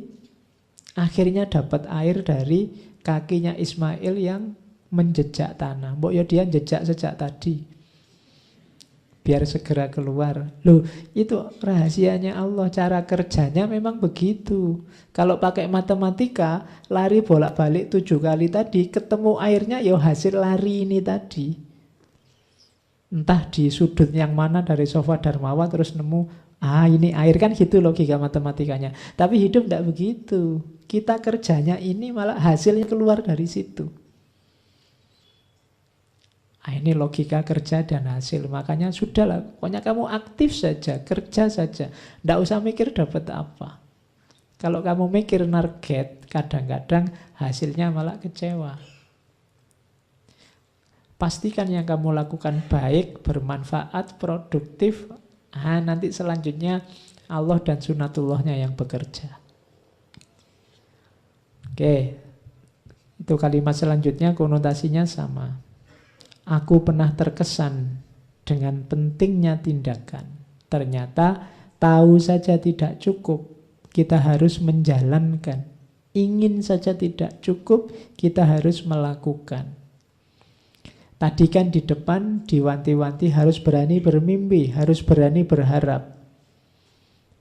Akhirnya dapat air dari kakinya Ismail yang menjejak tanah. Mbok ya dia jejak sejak tadi. Biar segera keluar. Loh, itu rahasianya Allah. Cara kerjanya memang begitu. Kalau pakai matematika, lari bolak-balik 7 kali tadi, ketemu airnya ya hasil lari ini tadi. Entah di sudut yang mana dari Safa dan Marwa terus nemu, ini air, kan gitu logika matematikanya. Tapi hidup tidak begitu. Kita kerjanya ini malah hasilnya keluar dari situ. Ini logika kerja dan hasil. Makanya sudahlah, pokoknya kamu aktif saja, kerja saja. Tidak usah mikir dapat apa. Kalau kamu mikir target, kadang-kadang hasilnya malah kecewa. Pastikan yang kamu lakukan baik, bermanfaat, produktif. Nanti selanjutnya Allah dan sunatullahnya yang bekerja. Oke, itu kalimat selanjutnya konotasinya sama. Aku pernah terkesan dengan pentingnya tindakan. Ternyata tahu saja tidak cukup, kita harus menjalankan. Ingin saja tidak cukup, kita harus melakukan. Tadi kan di depan diwanti-wanti harus berani bermimpi, harus berani berharap.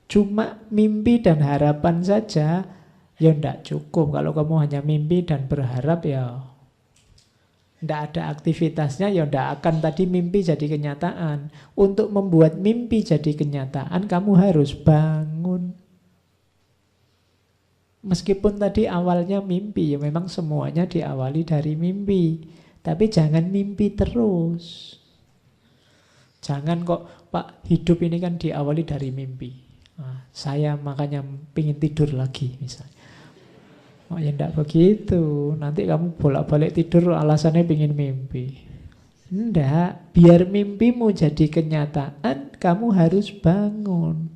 Cuma mimpi dan harapan saja ya tidak cukup. Kalau kamu hanya mimpi dan berharap ya tidak ada aktivitasnya, ya tidak akan tadi mimpi jadi kenyataan. Untuk membuat mimpi jadi kenyataan, kamu harus bangun. Meskipun tadi awalnya mimpi, ya memang semuanya diawali dari mimpi. Tapi jangan mimpi terus. Jangan kok, Pak, hidup ini kan diawali dari mimpi. Saya makanya pingin tidur lagi misalnya. Oh ya enggak begitu. Nanti kamu bolak-balik tidur alasannya pingin mimpi. Enggak. Biar mimpimu jadi kenyataan, kamu harus bangun.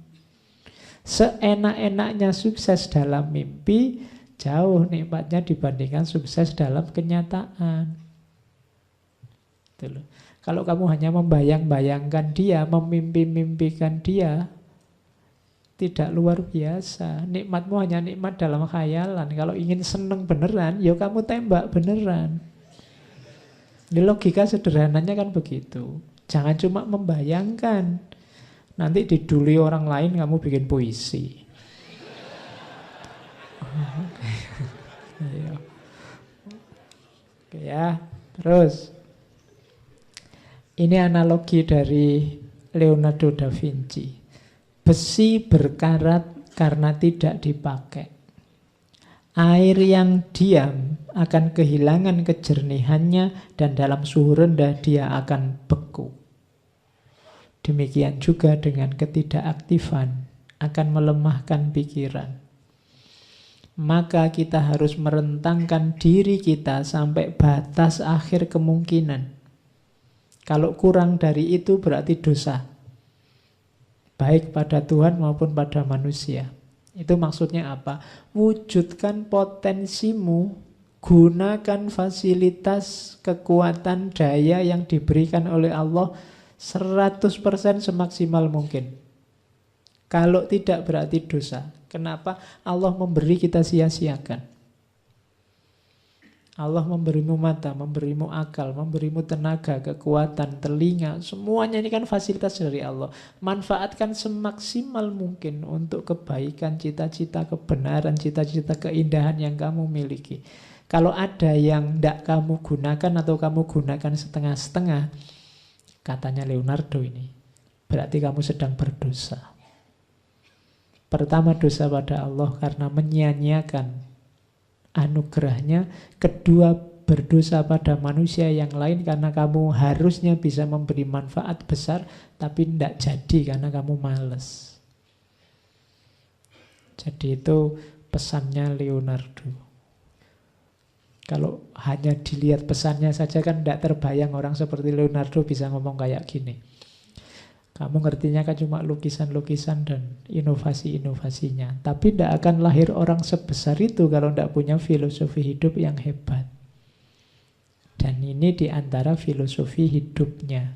Seenak-enaknya sukses dalam mimpi, jauh nikmatnya dibandingkan sukses dalam kenyataan. Itu loh. Kalau kamu hanya membayang-bayangkan dia, memimpi-mimpikan dia, tidak luar biasa. Nikmatmu hanya nikmat dalam khayalan. Kalau ingin seneng beneran, ya kamu tembak beneran. Ini logika sederhananya kan begitu. Jangan cuma membayangkan. Nanti diduli orang lain kamu bikin puisi. Oke ya, terus. Ini analogi dari Leonardo da Vinci. Besi berkarat karena tidak dipakai. Air yang diam akan kehilangan kejernihannya dan dalam suhu rendah dia akan beku. Demikian juga dengan ketidakaktifan akan melemahkan pikiran. Maka kita harus merentangkan diri kita sampai batas akhir kemungkinan. Kalau kurang dari itu berarti dosa. Baik pada Tuhan maupun pada manusia. Itu maksudnya apa? Wujudkan potensimu, gunakan fasilitas, kekuatan, daya yang diberikan oleh Allah 100% semaksimal mungkin. Kalau tidak berarti dosa. Kenapa? Allah memberi kita sia-siakan. Allah memberimu mata, memberimu akal, memberimu tenaga, kekuatan, telinga. Semuanya ini kan fasilitas dari Allah. Manfaatkan semaksimal mungkin untuk kebaikan, cita-cita, kebenaran, cita-cita, keindahan yang kamu miliki. Kalau ada yang tidak kamu gunakan atau kamu gunakan setengah-setengah, katanya Leonardo ini, berarti kamu sedang berdosa. Pertama, dosa pada Allah karena menyia-nyiakan anugerahnya. Kedua, berdosa pada manusia yang lain karena kamu harusnya bisa memberi manfaat besar tapi tidak jadi karena kamu malas. Jadi itu pesannya Leonardo. Kalau hanya dilihat pesannya saja kan tidak terbayang orang seperti Leonardo bisa ngomong kayak gini. Kamu ngertinya kan cuma lukisan-lukisan dan inovasi-inovasinya. Tapi tidak akan lahir orang sebesar itu kalau tidak punya filosofi hidup yang hebat. Dan ini diantara filosofi hidupnya.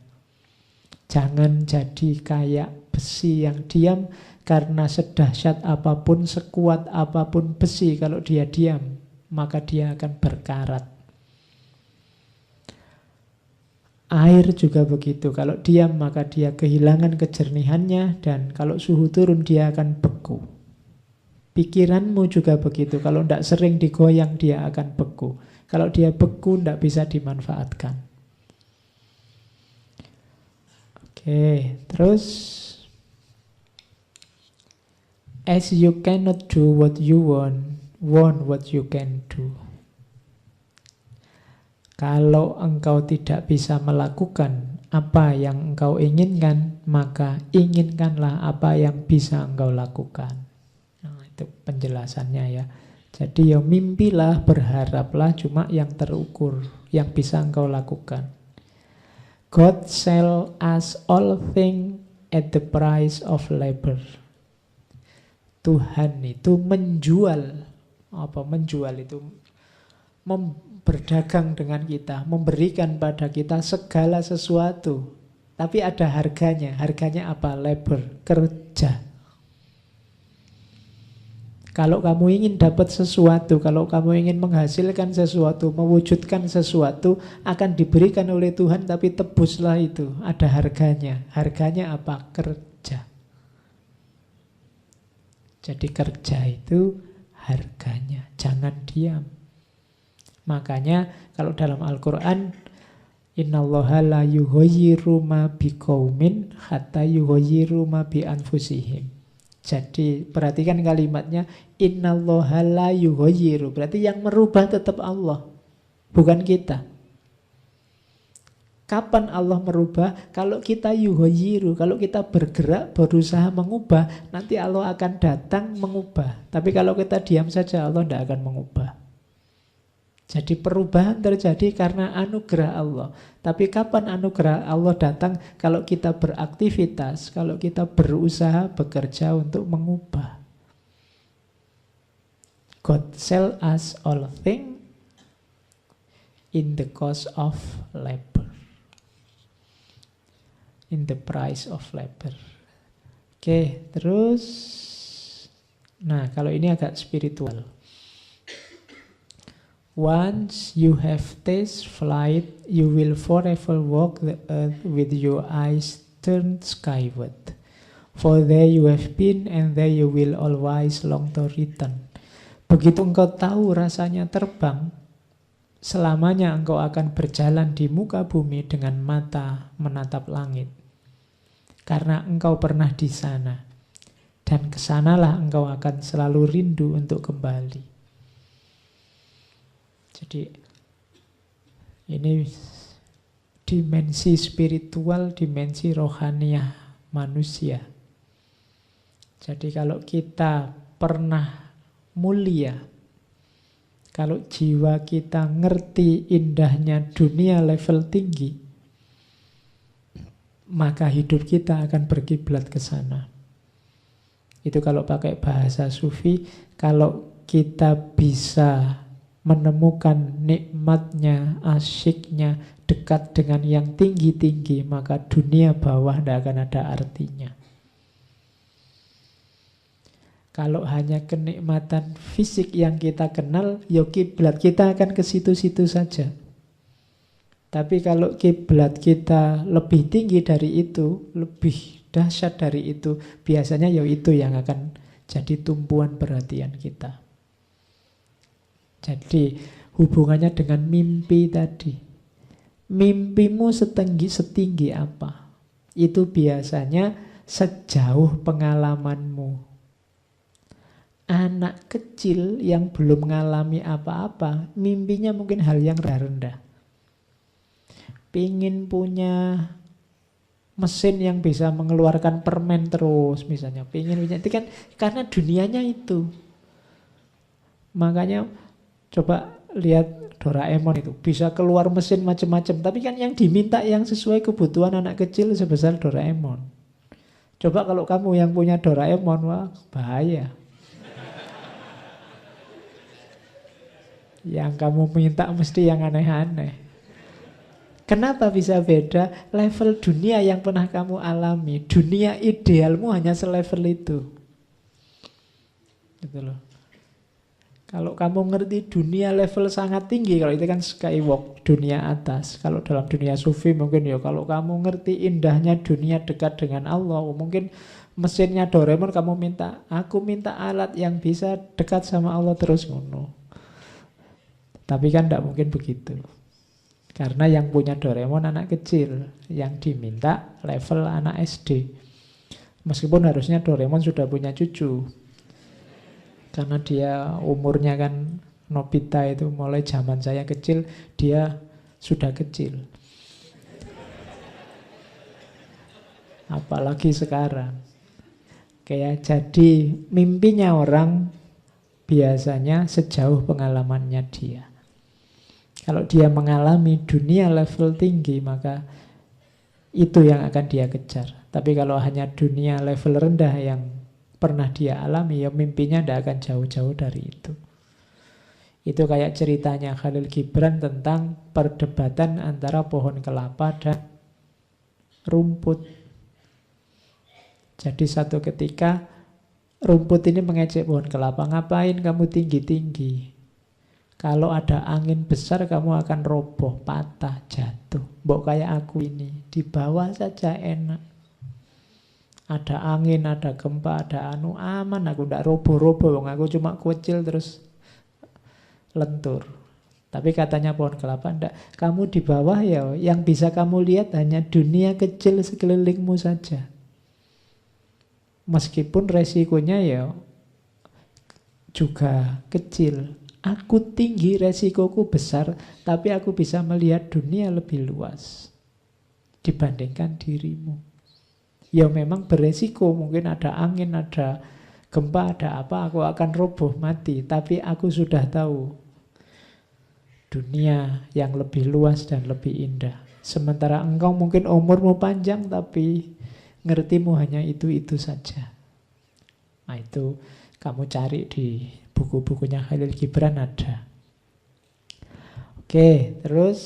Jangan jadi kayak besi yang diam, karena sedahsyat apapun, sekuat apapun besi, kalau dia diam, maka dia akan berkarat. Air juga begitu, kalau diam maka dia kehilangan kejernihannya, dan kalau suhu turun dia akan beku. Pikiranmu juga begitu, kalau tidak sering digoyang dia akan beku. Kalau dia beku tidak bisa dimanfaatkan. Oke, terus as you cannot do what you want what you can do. Kalau engkau tidak bisa melakukan apa yang engkau inginkan, maka inginkanlah apa yang bisa engkau lakukan. Nah, itu penjelasannya ya. Jadi ya mimpilah, berharaplah, cuma yang terukur, yang bisa engkau lakukan. God sell us all things at the price of labor. Tuhan itu menjual. Apa menjual itu? Berdagang dengan kita, memberikan pada kita segala sesuatu. Tapi ada harganya. Harganya apa? Labor, kerja. Kalau kamu ingin dapat sesuatu, kalau kamu ingin menghasilkan sesuatu, mewujudkan sesuatu, akan diberikan oleh Tuhan, tapi tebuslah itu. Ada harganya. Harganya apa? Kerja. Jadi kerja itu harganya. Jangan diam. Makanya kalau dalam Al-Quran, innallaha la yughayyiru ma biqaumin hatta yughayyiru ma bi anfusihim. Jadi perhatikan kalimatnya, innallaha la yughayyiru. Berarti yang merubah tetap Allah, bukan kita. Kapan Allah merubah? Kalau kita yughayyiru, kalau kita bergerak, berusaha mengubah, nanti Allah akan datang mengubah. Tapi kalau kita diam saja, Allah tidak akan mengubah. Jadi perubahan terjadi karena anugerah Allah. Tapi kapan anugerah Allah datang? Kalau kita beraktivitas, kalau kita berusaha, bekerja untuk mengubah. God sell us all things in the cost of labor. In the price of labor. Oke, terus. Nah, kalau ini agak spiritual. Once you have tasted flight, you will forever walk the earth with your eyes turned skyward. For there you have been, and there you will always long to return. Begitu engkau tahu rasanya terbang, selamanya engkau akan berjalan di muka bumi dengan mata menatap langit. Karena engkau pernah di sana, dan kesanalah engkau akan selalu rindu untuk kembali. Jadi ini dimensi spiritual, dimensi rohaniah manusia. Jadi kalau kita pernah mulia, kalau jiwa kita ngerti indahnya dunia level tinggi, maka hidup kita akan berkiblat ke sana. Itu kalau pakai bahasa sufi, kalau kita bisa menemukan nikmatnya, asyiknya, dekat dengan yang tinggi-tinggi, maka dunia bawah tidak akan ada artinya. Kalau hanya kenikmatan fisik yang kita kenal, ya kiblat kita akan ke situ-situ saja. Tapi kalau kiblat kita lebih tinggi dari itu, lebih dahsyat dari itu, biasanya ya itu yang akan jadi tumpuan perhatian kita. Jadi hubungannya dengan mimpi tadi. Mimpimu setinggi apa? Itu biasanya sejauh pengalamanmu. Anak kecil yang belum mengalami apa-apa, mimpinya mungkin hal yang rendah. Pingin punya mesin yang bisa mengeluarkan permen terus misalnya. Pingin punya, itu kan karena dunianya itu. Makanya coba lihat Doraemon itu, bisa keluar mesin macam-macam, tapi kan yang diminta yang sesuai kebutuhan anak kecil sebesar Doraemon. Coba kalau kamu yang punya Doraemon, wah bahaya. Yang kamu minta mesti yang aneh-aneh. Kenapa bisa beda? Level dunia yang pernah kamu alami. Dunia idealmu hanya selevel itu. Gitu loh. Kalau kamu ngerti dunia level sangat tinggi, kalau itu kan skywalk, dunia atas. Kalau dalam dunia sufi mungkin ya, kalau kamu ngerti indahnya dunia dekat dengan Allah, mungkin mesinnya Doraemon kamu minta, aku minta alat yang bisa dekat sama Allah terus ngono. Tapi kan tidak mungkin begitu. Karena yang punya Doraemon anak kecil, yang diminta level anak SD. Meskipun harusnya Doraemon sudah punya cucu. Karena dia umurnya kan Nobita itu mulai zaman saya kecil, dia sudah kecil. Apalagi sekarang. Kayak jadi mimpinya orang biasanya sejauh pengalamannya dia. Kalau dia mengalami dunia level tinggi, maka itu yang akan dia kejar. Tapi kalau hanya dunia level rendah yang pernah dia alami, ya mimpinya tidak akan jauh-jauh dari itu. Itu kayak ceritanya Khalil Gibran tentang perdebatan antara pohon kelapa dan rumput. Jadi satu ketika rumput ini mengejek pohon kelapa, ngapain kamu tinggi-tinggi? Kalau ada angin besar kamu akan roboh, patah, jatuh. Mbok kayak aku ini, di bawah saja enak. Ada angin, ada gempa, ada aman, aku ndak roboh-roboh, aku cuma kecil terus lentur. Tapi katanya pohon kelapa, ndak, kamu di bawah ya, yang bisa kamu lihat hanya dunia kecil sekelilingmu saja. Meskipun resikonya ya juga kecil. Aku tinggi, resikoku besar, tapi aku bisa melihat dunia lebih luas dibandingkan dirimu. Ya memang beresiko, mungkin ada angin, ada gempa, ada apa, aku akan roboh, mati. Tapi aku sudah tahu dunia yang lebih luas dan lebih indah. Sementara engkau mungkin umurmu panjang, tapi ngertimu hanya itu-itu saja. Nah itu kamu cari di buku-bukunya Khalil Gibran ada. Oke, terus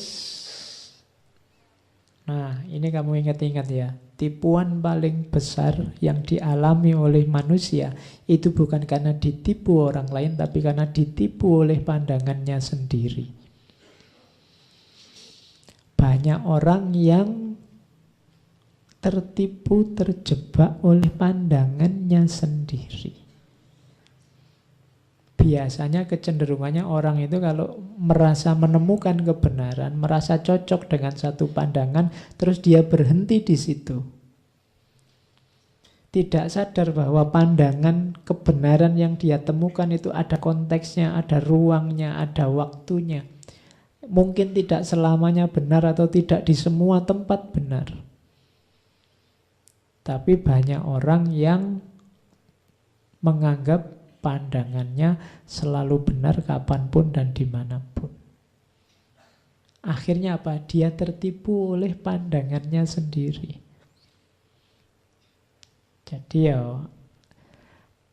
nah ini kamu ingat-ingat ya. Tipuan paling besar yang dialami oleh manusia itu bukan karena ditipu orang lain, tapi karena ditipu oleh pandangannya sendiri. Banyak orang yang tertipu, terjebak oleh pandangannya sendiri. Biasanya kecenderungannya orang itu kalau merasa menemukan kebenaran, merasa cocok dengan satu pandangan, terus dia berhenti di situ. Tidak sadar bahwa pandangan kebenaran yang dia temukan itu ada konteksnya, ada ruangnya, ada waktunya. Mungkin tidak selamanya benar atau tidak di semua tempat benar. Tapi banyak orang yang menganggap pandangannya selalu benar kapanpun dan dimanapun. Akhirnya apa? Dia tertipu oleh pandangannya sendiri. Jadi ya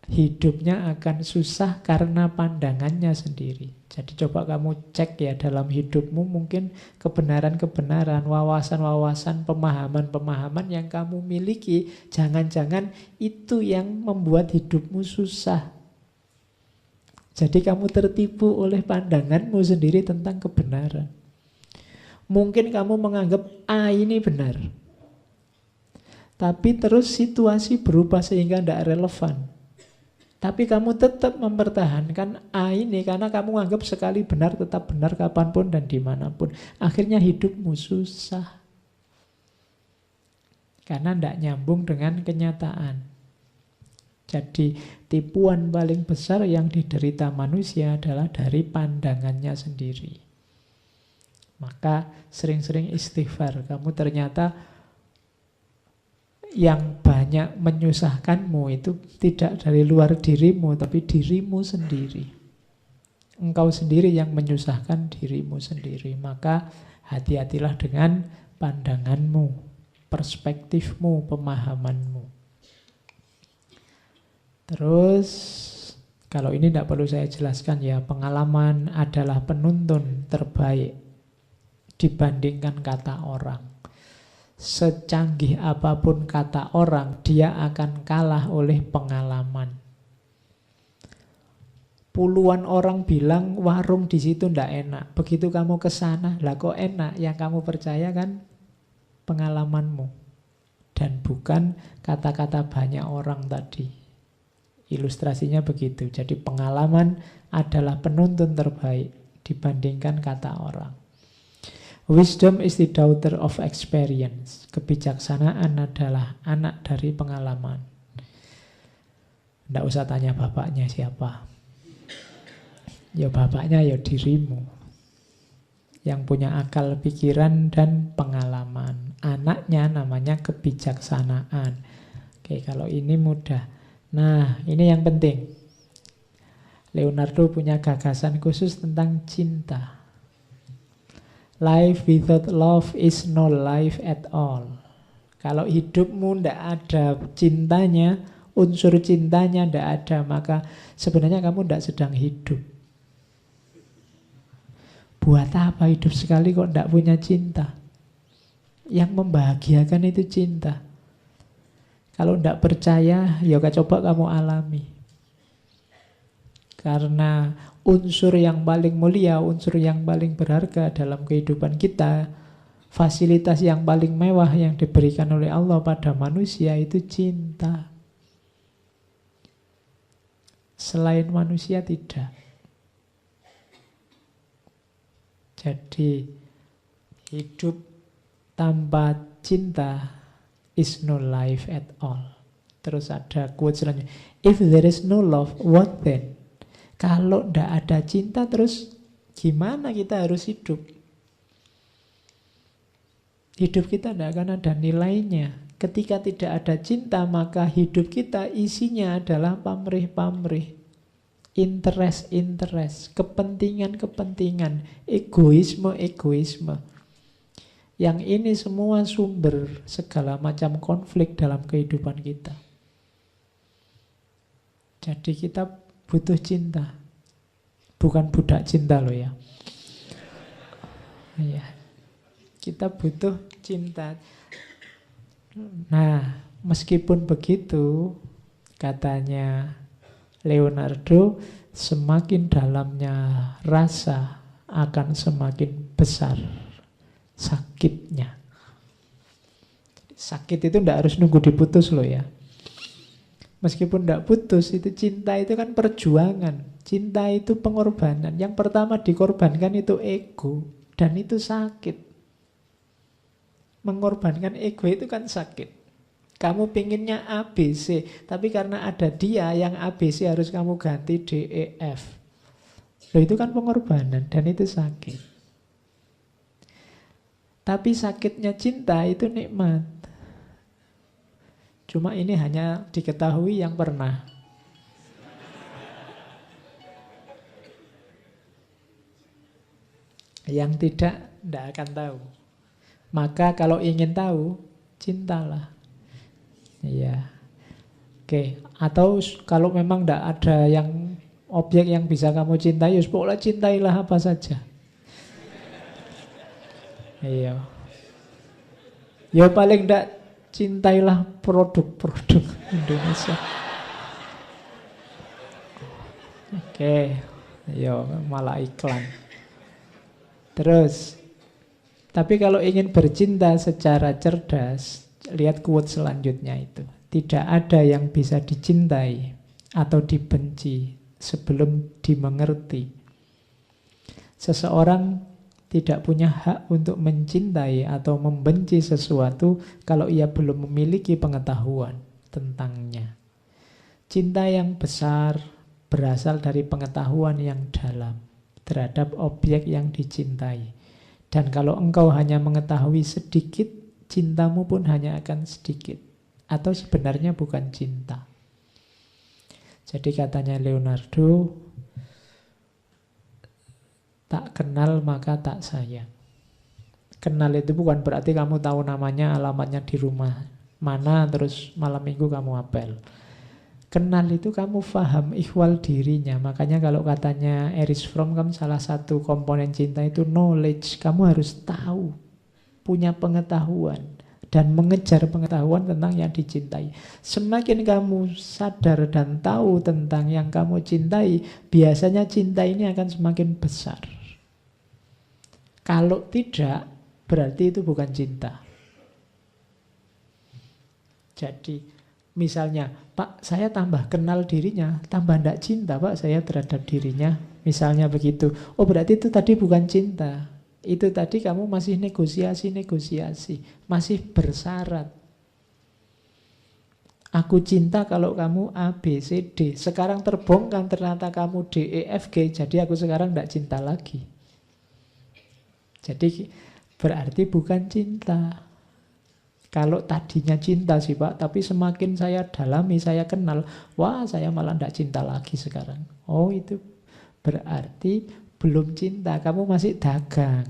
hidupnya akan susah karena pandangannya sendiri. Jadi coba kamu cek ya dalam hidupmu, mungkin kebenaran-kebenaran, wawasan-wawasan, pemahaman-pemahaman yang kamu miliki, jangan-jangan itu yang membuat hidupmu susah. Jadi kamu tertipu oleh pandanganmu sendiri tentang kebenaran. Mungkin kamu menganggap A ini benar. Tapi terus situasi berubah sehingga tidak relevan. Tapi kamu tetap mempertahankan A ini karena kamu anggap sekali benar tetap benar kapanpun dan dimanapun. Akhirnya hidupmu susah. Karena tidak nyambung dengan kenyataan. Jadi tipuan paling besar yang diderita manusia adalah dari pandangannya sendiri. Maka sering-sering istighfar. Kamu ternyata yang banyak menyusahkanmu itu tidak dari luar dirimu, tapi dirimu sendiri. Engkau sendiri yang menyusahkan dirimu sendiri. Maka hati-hatilah dengan pandanganmu, perspektifmu, pemahamanmu. Terus kalau ini tidak perlu saya jelaskan ya, pengalaman adalah penuntun terbaik. dibandingkan kata orang. Secanggih apapun kata orang, dia akan kalah oleh pengalaman. Puluhan orang bilang warung di situ ndak enak. Begitu kamu ke sana, lah kok enak? Yang kamu percaya kan pengalamanmu dan bukan kata-kata banyak orang tadi. Ilustrasinya begitu. Jadi pengalaman adalah penuntun terbaik dibandingkan kata orang. Wisdom is the daughter of experience. Kebijaksanaan adalah anak dari pengalaman. Ndak usah tanya bapaknya siapa. Ya bapaknya ya dirimu, yang punya akal pikiran dan pengalaman. Anaknya namanya kebijaksanaan. Oke, kalau ini mudah. Nah, ini yang penting. Leonardo punya gagasan khusus tentang cinta. Life without love is no life at all. Kalau hidupmu ndak ada cintanya, unsur cintanya ndak ada, maka sebenarnya kamu ndak sedang hidup. Buat apa hidup sekali kok ndak punya cinta? Yang membahagiakan itu cinta. Kalau ndak percaya, ya coba kamu alami. Karena unsur yang paling mulia, unsur yang paling berharga dalam kehidupan kita, fasilitas yang paling mewah yang diberikan oleh Allah pada manusia itu cinta. Selain manusia tidak. Jadi hidup tanpa cinta is no life at all. Terus ada quote selanjutnya. If there is no love, what then? Kalau tidak ada cinta, terus gimana kita harus hidup? Hidup kita tidak akan ada nilainya. Ketika tidak ada cinta, maka hidup kita isinya adalah pamrih-pamrih. Interest, kepentingan, egoisme. Yang ini semua sumber segala macam konflik dalam kehidupan kita. Jadi kita butuh cinta. Bukan budak cinta loh ya. Ya. Kita butuh cinta. Nah, meskipun begitu, katanya Leonardo, semakin dalamnya rasa akan semakin besar sakitnya. Sakit itu tidak harus nunggu diputus loh ya. Meskipun tidak putus, itu cinta itu kan perjuangan. Cinta itu pengorbanan. Yang pertama dikorbankan itu ego. Dan itu sakit. Mengorbankan ego itu kan sakit. Kamu pinginnya ABC, tapi karena ada dia yang ABC harus kamu ganti DEF. Loh, itu kan pengorbanan dan itu sakit. Tapi sakitnya cinta itu nikmat. Cuma ini hanya diketahui yang pernah. Yang tidak akan tahu. Maka kalau ingin tahu, cintalah. Iya. Oke, atau kalau memang tidak ada yang objek yang bisa kamu cintai, ya pokoknya cintailah apa saja. Iya. Ya paling tidak cintailah produk-produk Indonesia. Oke, ya malah iklan. Terus, tapi kalau ingin bercinta secara cerdas, lihat quote selanjutnya itu. Tidak ada yang bisa dicintai atau dibenci sebelum dimengerti. Seseorang tidak punya hak untuk mencintai atau membenci sesuatu kalau ia belum memiliki pengetahuan tentangnya. Cinta yang besar berasal dari pengetahuan yang dalam terhadap objek yang dicintai. Dan kalau engkau hanya mengetahui sedikit, cintamu pun hanya akan sedikit. Atau sebenarnya bukan cinta. Jadi katanya Leonardo, tak kenal maka tak sayang. Kenal itu bukan berarti kamu tahu namanya, alamatnya di rumah mana, terus malam minggu kamu apel. Kenal itu kamu paham ihwal dirinya. Makanya kalau katanya Erich Fromm kan salah satu komponen cinta itu knowledge. Kamu harus tahu, punya pengetahuan, dan mengejar pengetahuan tentang yang dicintai. Semakin kamu sadar dan tahu tentang yang kamu cintai, biasanya cinta ini akan semakin besar. Kalau tidak, berarti itu bukan cinta. Jadi misalnya, Pak, saya tambah kenal dirinya, tambah tidak cinta Pak saya terhadap dirinya. Misalnya begitu. Oh, berarti itu tadi bukan cinta. Itu tadi kamu masih negosiasi, masih bersyarat. Aku cinta kalau kamu A, B, C, D. Sekarang terbongkar ternyata kamu D, E, F, G. Jadi aku sekarang tidak cinta lagi. Jadi berarti bukan cinta. Kalau tadinya cinta sih Pak, tapi semakin saya dalami, saya kenal, wah saya malah tidak cinta lagi sekarang. Oh, itu berarti belum cinta, kamu masih dagang.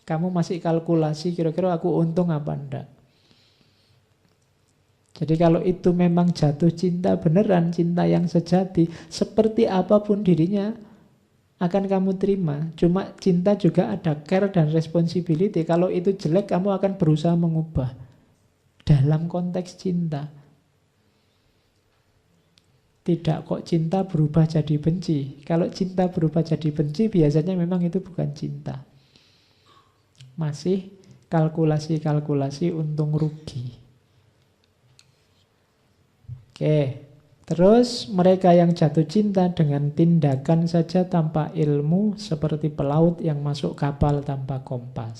Kamu masih kalkulasi, kira-kira aku untung apa enggak. Jadi kalau itu memang jatuh cinta beneran, cinta yang sejati, seperti apapun dirinya akan kamu terima. Cuma cinta juga ada care dan responsibility. Kalau itu jelek, kamu akan berusaha mengubah. Dalam konteks cinta. Tidak kok cinta berubah jadi benci. Kalau cinta berubah jadi benci, biasanya memang itu bukan cinta. Masih kalkulasi-kalkulasi untung rugi. Oke. Terus mereka yang jatuh cinta dengan tindakan saja tanpa ilmu, seperti pelaut yang masuk kapal tanpa kompas.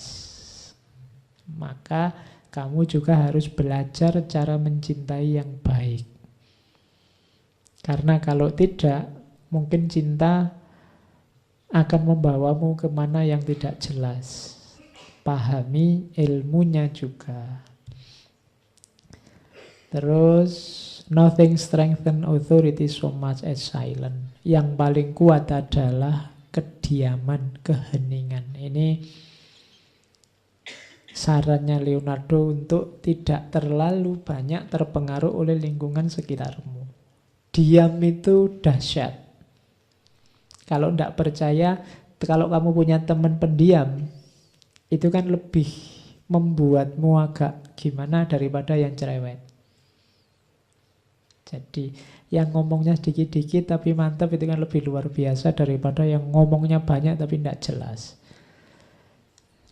Maka kamu juga harus belajar cara mencintai yang baik. Karena kalau tidak, mungkin cinta akan membawamu kemana yang tidak jelas. Pahami ilmunya juga. Terus, nothing strengthen authority so much as silence. Yang paling kuat adalah kediaman, keheningan. Ini sarannya Leonardo untuk tidak terlalu banyak terpengaruh oleh lingkungan sekitarmu. Diam itu dahsyat. Kalau tidak percaya, kalau kamu punya teman pendiam, itu kan lebih membuatmu agak gimana daripada yang cerewet. Jadi yang ngomongnya sedikit-dikit tapi mantap itu kan lebih luar biasa daripada yang ngomongnya banyak tapi tidak jelas.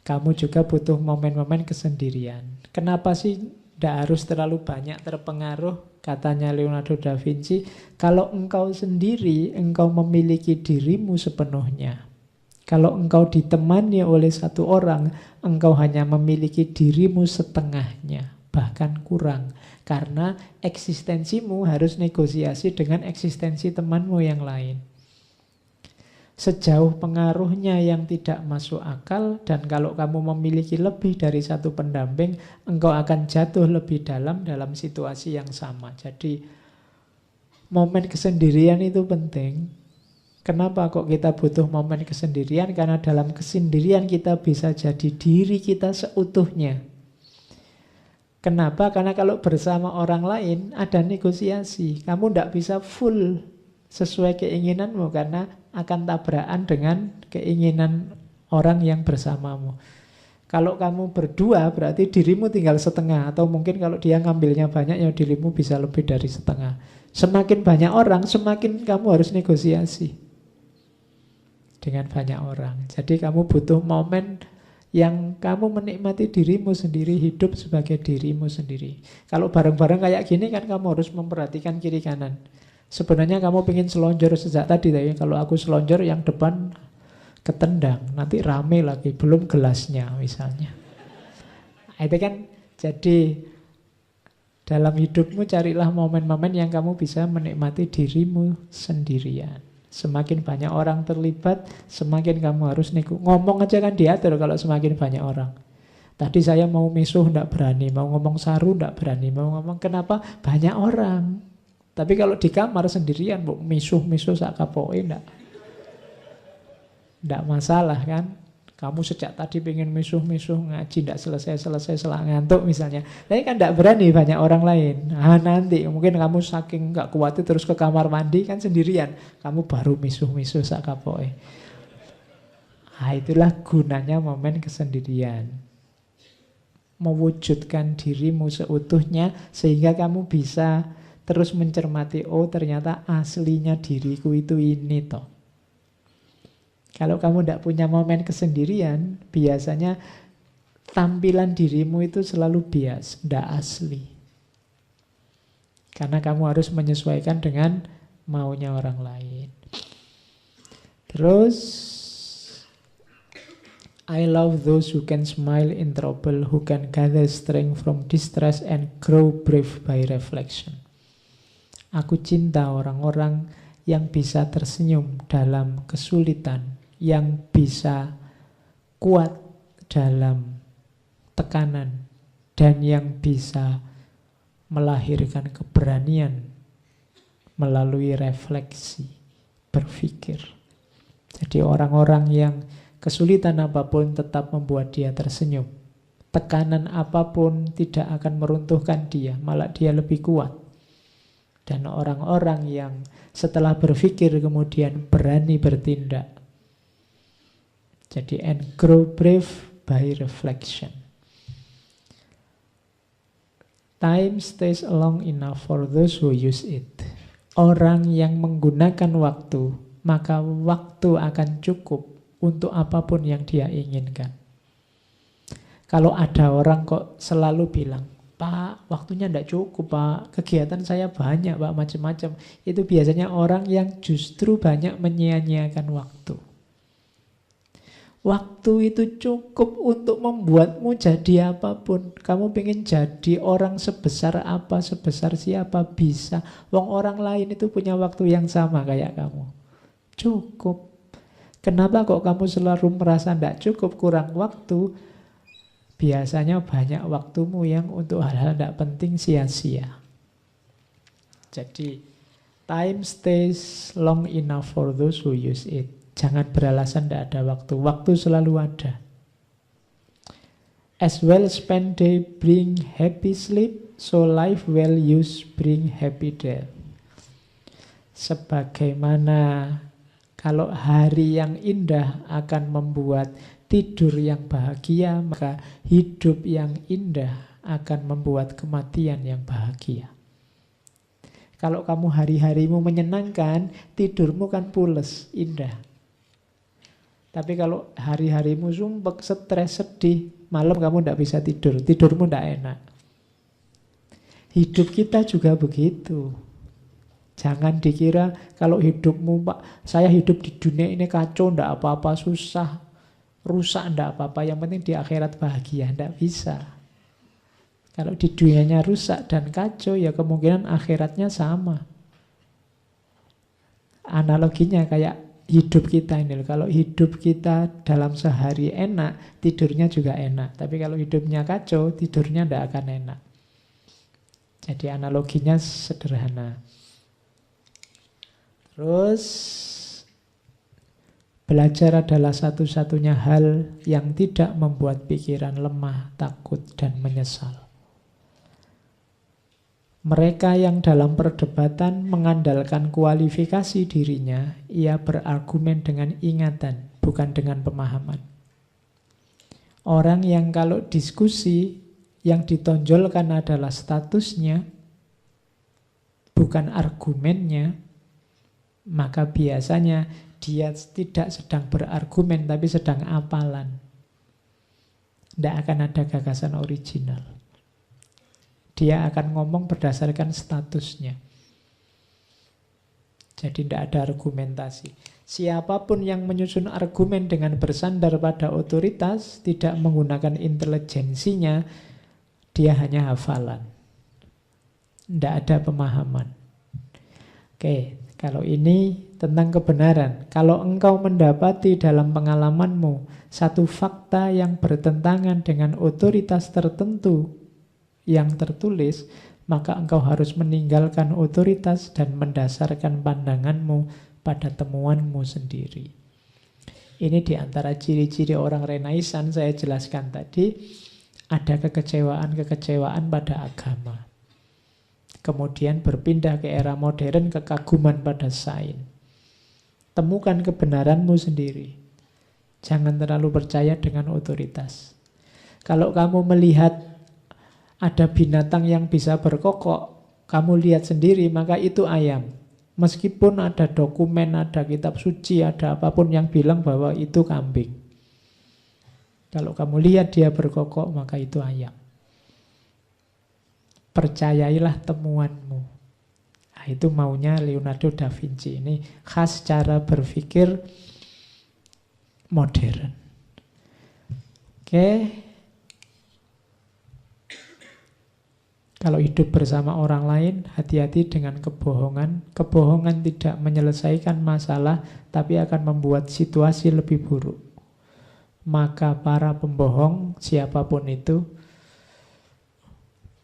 Kamu juga butuh momen-momen kesendirian. Kenapa sih tidak harus terlalu banyak terpengaruh? Katanya Leonardo da Vinci, kalau engkau sendiri, engkau memiliki dirimu sepenuhnya. Kalau engkau ditemani oleh satu orang, engkau hanya memiliki dirimu setengahnya, bahkan kurang. Karena eksistensimu harus negosiasi dengan eksistensi temanmu yang lain. Sejauh pengaruhnya yang tidak masuk akal, dan kalau kamu memiliki lebih dari satu pendamping, engkau akan jatuh lebih dalam situasi yang sama. Jadi momen kesendirian itu penting. Kenapa kok kita butuh momen kesendirian? Karena dalam kesendirian kita bisa jadi diri kita seutuhnya. Kenapa? Karena kalau bersama orang lain ada negosiasi. Kamu tidak bisa full sesuai keinginanmu karena akan tabrakan dengan keinginan orang yang bersamamu. Kalau kamu berdua berarti dirimu tinggal setengah, atau mungkin kalau dia ngambilnya banyak ya dirimu bisa lebih dari setengah. Semakin banyak orang, semakin kamu harus negosiasi dengan banyak orang. Jadi kamu butuh momen yang kamu menikmati dirimu sendiri, hidup sebagai dirimu sendiri. Kalau bareng-bareng kayak gini kan kamu harus memperhatikan kiri kanan. Sebenarnya kamu pengen selonjor sejak tadi, tapi kalau aku selonjor yang depan ketendang, nanti rame lagi, belum gelasnya misalnya. Nah, itu kan jadi dalam hidupmu carilah momen-momen yang kamu bisa menikmati dirimu sendirian. Semakin banyak orang terlibat, semakin kamu harus ngomong aja kan diatur kalau semakin banyak orang. Tadi saya mau misuh tidak berani, mau ngomong saru tidak berani, mau ngomong kenapa? Banyak orang. Tapi kalau di kamar sendirian, misuh-misuh sak kapoke tidak masalah kan. Kamu sejak tadi pengen misuh-misuh, ngaji tidak selesai-selesai, setelah ngantuk misalnya. Tapi kan tidak berani banyak orang lain. Nah, nanti mungkin kamu saking nggak kuat terus ke kamar mandi kan sendirian. Kamu baru misuh-misuh sak kapoke. Nah, itulah gunanya momen kesendirian. Mewujudkan dirimu seutuhnya sehingga kamu bisa terus mencermati, oh ternyata aslinya diriku itu ini toh. Kalau kamu tidak punya momen kesendirian, biasanya tampilan dirimu itu selalu bias, tidak asli. Karena kamu harus menyesuaikan dengan maunya orang lain. Terus, I love those who can smile in trouble, who can gather strength from distress and grow brave by reflection. Aku cinta orang-orang yang bisa tersenyum dalam kesulitan, yang bisa kuat dalam tekanan, dan yang bisa melahirkan keberanian melalui refleksi, berpikir. Jadi orang-orang yang kesulitan apapun tetap membuat dia tersenyum. Tekanan apapun tidak akan meruntuhkan dia, malah dia lebih kuat. Dan orang-orang yang setelah berpikir kemudian berani bertindak. Jadi and grow brave by reflection. Time stays long enough for those who use it. Orang yang menggunakan waktu, maka waktu akan cukup untuk apapun yang dia inginkan. Kalau ada orang kok selalu bilang, Pak, waktunya tidak cukup Pak, kegiatan saya banyak Pak, macam-macam. Itu biasanya orang yang justru banyak menyia-nyiakan waktu. Waktu itu cukup untuk membuatmu jadi apapun. Kamu pengen jadi orang sebesar apa, sebesar siapa, bisa. Wong orang lain itu punya waktu yang sama kayak kamu. Cukup. Kenapa kok kamu selalu merasa tidak cukup, kurang waktu? Biasanya banyak waktumu yang untuk hal-hal tidak penting sia-sia. Jadi, time stays long enough for those who use it. Jangan beralasan tidak ada waktu. Waktu selalu ada. As well spent day bring happy sleep, so life well used bring happy death. Sebagaimana kalau hari yang indah akan membuat tidur yang bahagia, maka hidup yang indah akan membuat kematian yang bahagia. Kalau kamu hari-harimu menyenangkan, tidurmu kan pules, indah. Tapi kalau hari-harimu sumpek, stres, sedih, malam kamu tidak bisa tidur, tidurmu tidak enak. Hidup kita juga begitu. Jangan dikira kalau hidupmu, Pak, saya hidup di dunia ini kacau, tidak apa-apa, susah, rusak, tidak apa-apa. Yang penting di akhirat bahagia, tidak bisa. Kalau di dunianya rusak dan kacau, ya kemungkinan akhiratnya sama. Analoginya kayak hidup kita ini. Kalau hidup kita dalam sehari enak, tidurnya juga enak. Tapi kalau hidupnya kacau, tidurnya tidak akan enak. Jadi analoginya sederhana. Terus, belajar adalah satu-satunya hal yang tidak membuat pikiran lemah, takut, dan menyesal. Mereka yang dalam perdebatan mengandalkan kualifikasi dirinya, ia berargumen dengan ingatan, bukan dengan pemahaman. Orang yang kalau diskusi, yang ditonjolkan adalah statusnya, bukan argumennya, maka biasanya dia tidak sedang berargumen, tapi sedang apalan. Tidak akan ada gagasan original. Dia akan ngomong berdasarkan statusnya. Jadi tidak ada argumentasi. Siapapun yang menyusun argumen dengan bersandar pada otoritas, tidak menggunakan intelijensinya, dia hanya hafalan. Tidak ada pemahaman. Oke, kalau ini tentang kebenaran. Kalau engkau mendapati dalam pengalamanmu satu fakta yang bertentangan dengan otoritas tertentu yang tertulis, maka engkau harus meninggalkan otoritas dan mendasarkan pandanganmu pada temuanmu sendiri. Ini diantara ciri-ciri orang Renaissance saya jelaskan tadi. Ada kekecewaan-kekecewaan pada agama. Kemudian berpindah ke era modern, kekaguman pada sains. Temukan kebenaranmu sendiri. Jangan terlalu percaya dengan otoritas. Kalau kamu melihat ada binatang yang bisa berkokok, kamu lihat sendiri, maka itu ayam. Meskipun ada dokumen, ada kitab suci, ada apapun yang bilang bahwa itu kambing. Kalau kamu lihat dia berkokok, maka itu ayam. Percayailah temuanmu. Nah, itu maunya Leonardo da Vinci. Ini khas cara berpikir modern. Oke. Kalau hidup bersama orang lain, hati-hati dengan kebohongan. Kebohongan tidak menyelesaikan masalah, tapi akan membuat situasi lebih buruk. Maka para pembohong, siapapun itu,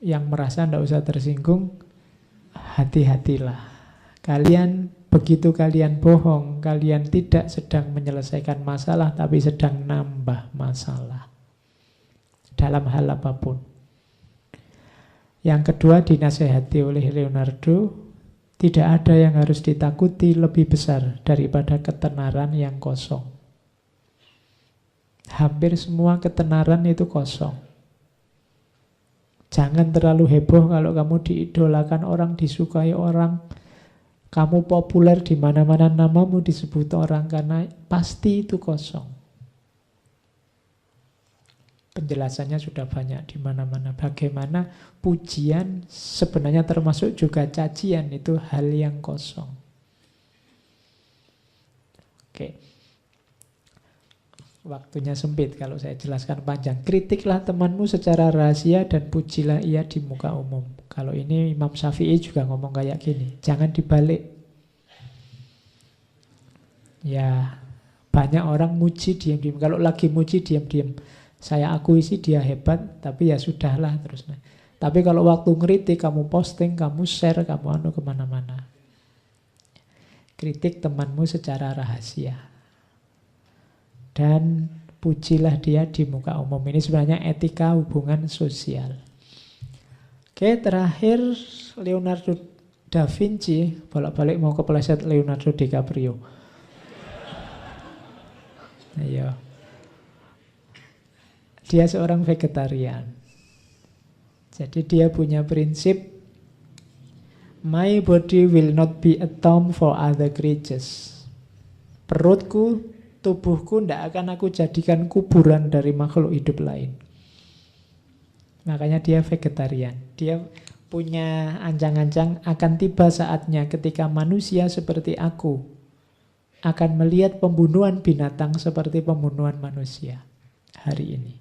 yang merasa tidak usah tersinggung, hati-hatilah. Begitu kalian bohong, kalian tidak sedang menyelesaikan masalah, tapi sedang nambah masalah. Dalam hal apapun. Yang kedua, dinasehati oleh Leonardo, tidak ada yang harus ditakuti lebih besar daripada ketenaran yang kosong. Hampir semua ketenaran itu kosong. Jangan terlalu heboh kalau kamu diidolakan orang, disukai orang. Kamu populer di mana-mana, namamu disebut orang, karena pasti itu kosong. Penjelasannya sudah banyak di mana-mana. Bagaimana pujian sebenarnya termasuk juga cacian, itu hal yang kosong. Oke. Waktunya sempit kalau saya jelaskan panjang. Kritiklah temanmu secara rahasia dan pujilah ia di muka umum. Kalau ini Imam Syafi'i juga ngomong kayak gini. Jangan dibalik. Ya, banyak orang muji diam-diam. Kalau lagi muji diam-diam. Saya akui sih dia hebat, tapi ya sudahlah terus. Tapi kalau waktu ngeritik, kamu posting, kamu share, kamu kemana-mana. Kritik temanmu secara rahasia. Dan pujilah dia di muka umum. Ini sebenarnya etika hubungan sosial. Oke, terakhir Leonardo da Vinci. Bolak-balik mau kepleset Leonardo DiCaprio. Ayo. Dia seorang vegetarian. Jadi dia punya prinsip, my body will not be a tomb for other creatures. Perutku, tubuhku tidak akan aku jadikan kuburan dari makhluk hidup lain. Makanya dia vegetarian. Dia punya ancang-ancang akan tiba saatnya ketika manusia seperti aku akan melihat pembunuhan binatang seperti pembunuhan manusia hari ini.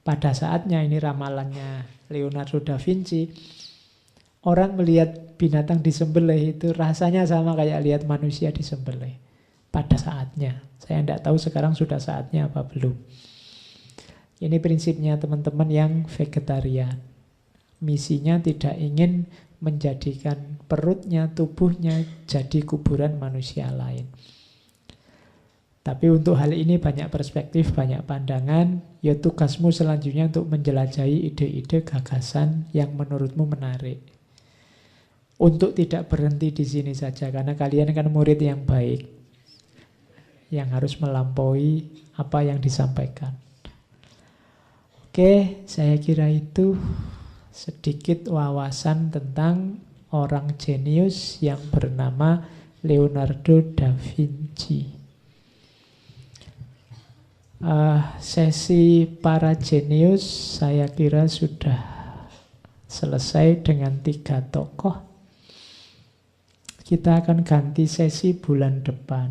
Pada saatnya, ini ramalannya Leonardo da Vinci, orang melihat binatang disembelih itu rasanya sama kayak lihat manusia disembelih. Pada saatnya. Saya tidak tahu sekarang sudah saatnya apa belum. Ini prinsipnya teman-teman yang vegetarian. Misinya tidak ingin menjadikan perutnya, tubuhnya jadi kuburan manusia lain. Tapi untuk hal ini banyak perspektif, banyak pandangan. Ya tugasmu selanjutnya untuk menjelajahi ide-ide gagasan yang menurutmu menarik. Untuk tidak berhenti di sini saja, karena kalian kan murid yang baik, yang harus melampaui apa yang disampaikan. Oke, saya kira itu sedikit wawasan tentang orang jenius yang bernama Leonardo da Vinci. Sesi para jenius saya kira sudah selesai dengan 3 tokoh. Kita akan ganti sesi bulan depan.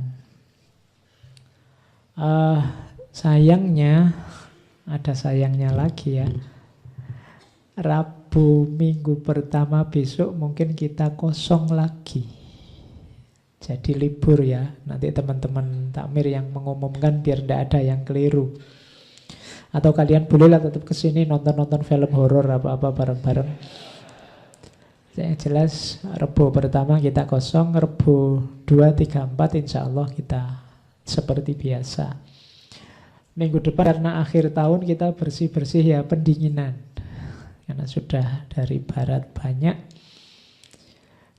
Sayangnya, ada sayangnya lagi ya. Rabu minggu pertama besok mungkin kita kosong lagi. Jadi libur ya. Nanti teman-teman takmir yang mengumumkan biar tidak ada yang keliru. Atau kalian bolehlah tetap kesini nonton-nonton film horor apa-apa bareng-bareng. Yang jelas Rabu pertama kita kosong, Rabu 2, 3, 4 insya Allah kita seperti biasa. Minggu depan karena akhir tahun kita bersih-bersih ya pendinginan. Karena sudah dari barat banyak.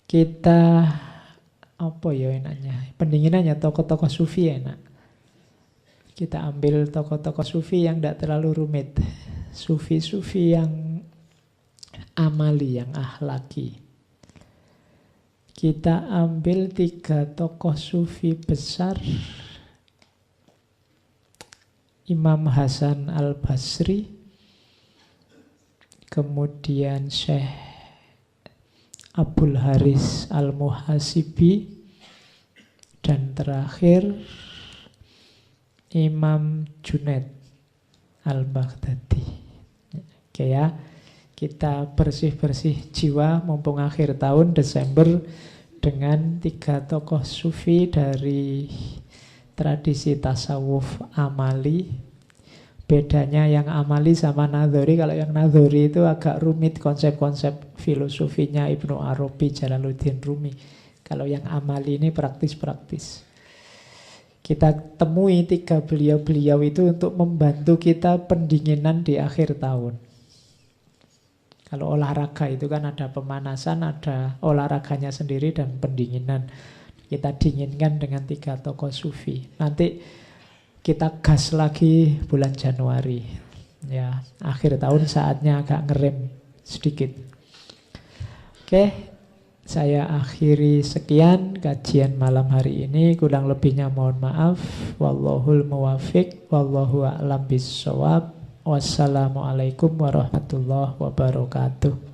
Kita apa ya enaknya? Pendinginannya tokoh-tokoh sufi enak. Kita ambil tokoh-tokoh sufi yang tidak terlalu rumit. Sufi-sufi yang amali, yang akhlaki. Kita ambil 3 tokoh sufi besar. Imam Hasan Al-Basri, kemudian Syekh Abdul Haris Al-Muhasibi, dan terakhir Imam Junaid Al-Baghdadi. Oke ya, kita bersih-bersih jiwa mumpung akhir tahun Desember dengan 3 tokoh sufi dari tradisi tasawuf amali. Bedanya yang amali sama nadhori, kalau yang nadhori itu agak rumit konsep-konsep filosofinya Ibnu Arabi, Jalaluddin Rumi. Kalau yang amali ini praktis-praktis. Kita temui 3 beliau-beliau itu untuk membantu kita pendinginan di akhir tahun. Kalau olahraga itu kan ada pemanasan, ada olahraganya sendiri dan pendinginan. Kita dinginkan dengan 3 tokoh sufi. Nanti kita gas lagi bulan Januari. Ya, akhir tahun saatnya agak ngerem sedikit. Oke, saya akhiri sekian kajian malam hari ini. Kurang lebihnya mohon maaf. Wallahul muwafiq, wallahu a'lam bissawab. Wassalamualaikum warahmatullahi wabarakatuh.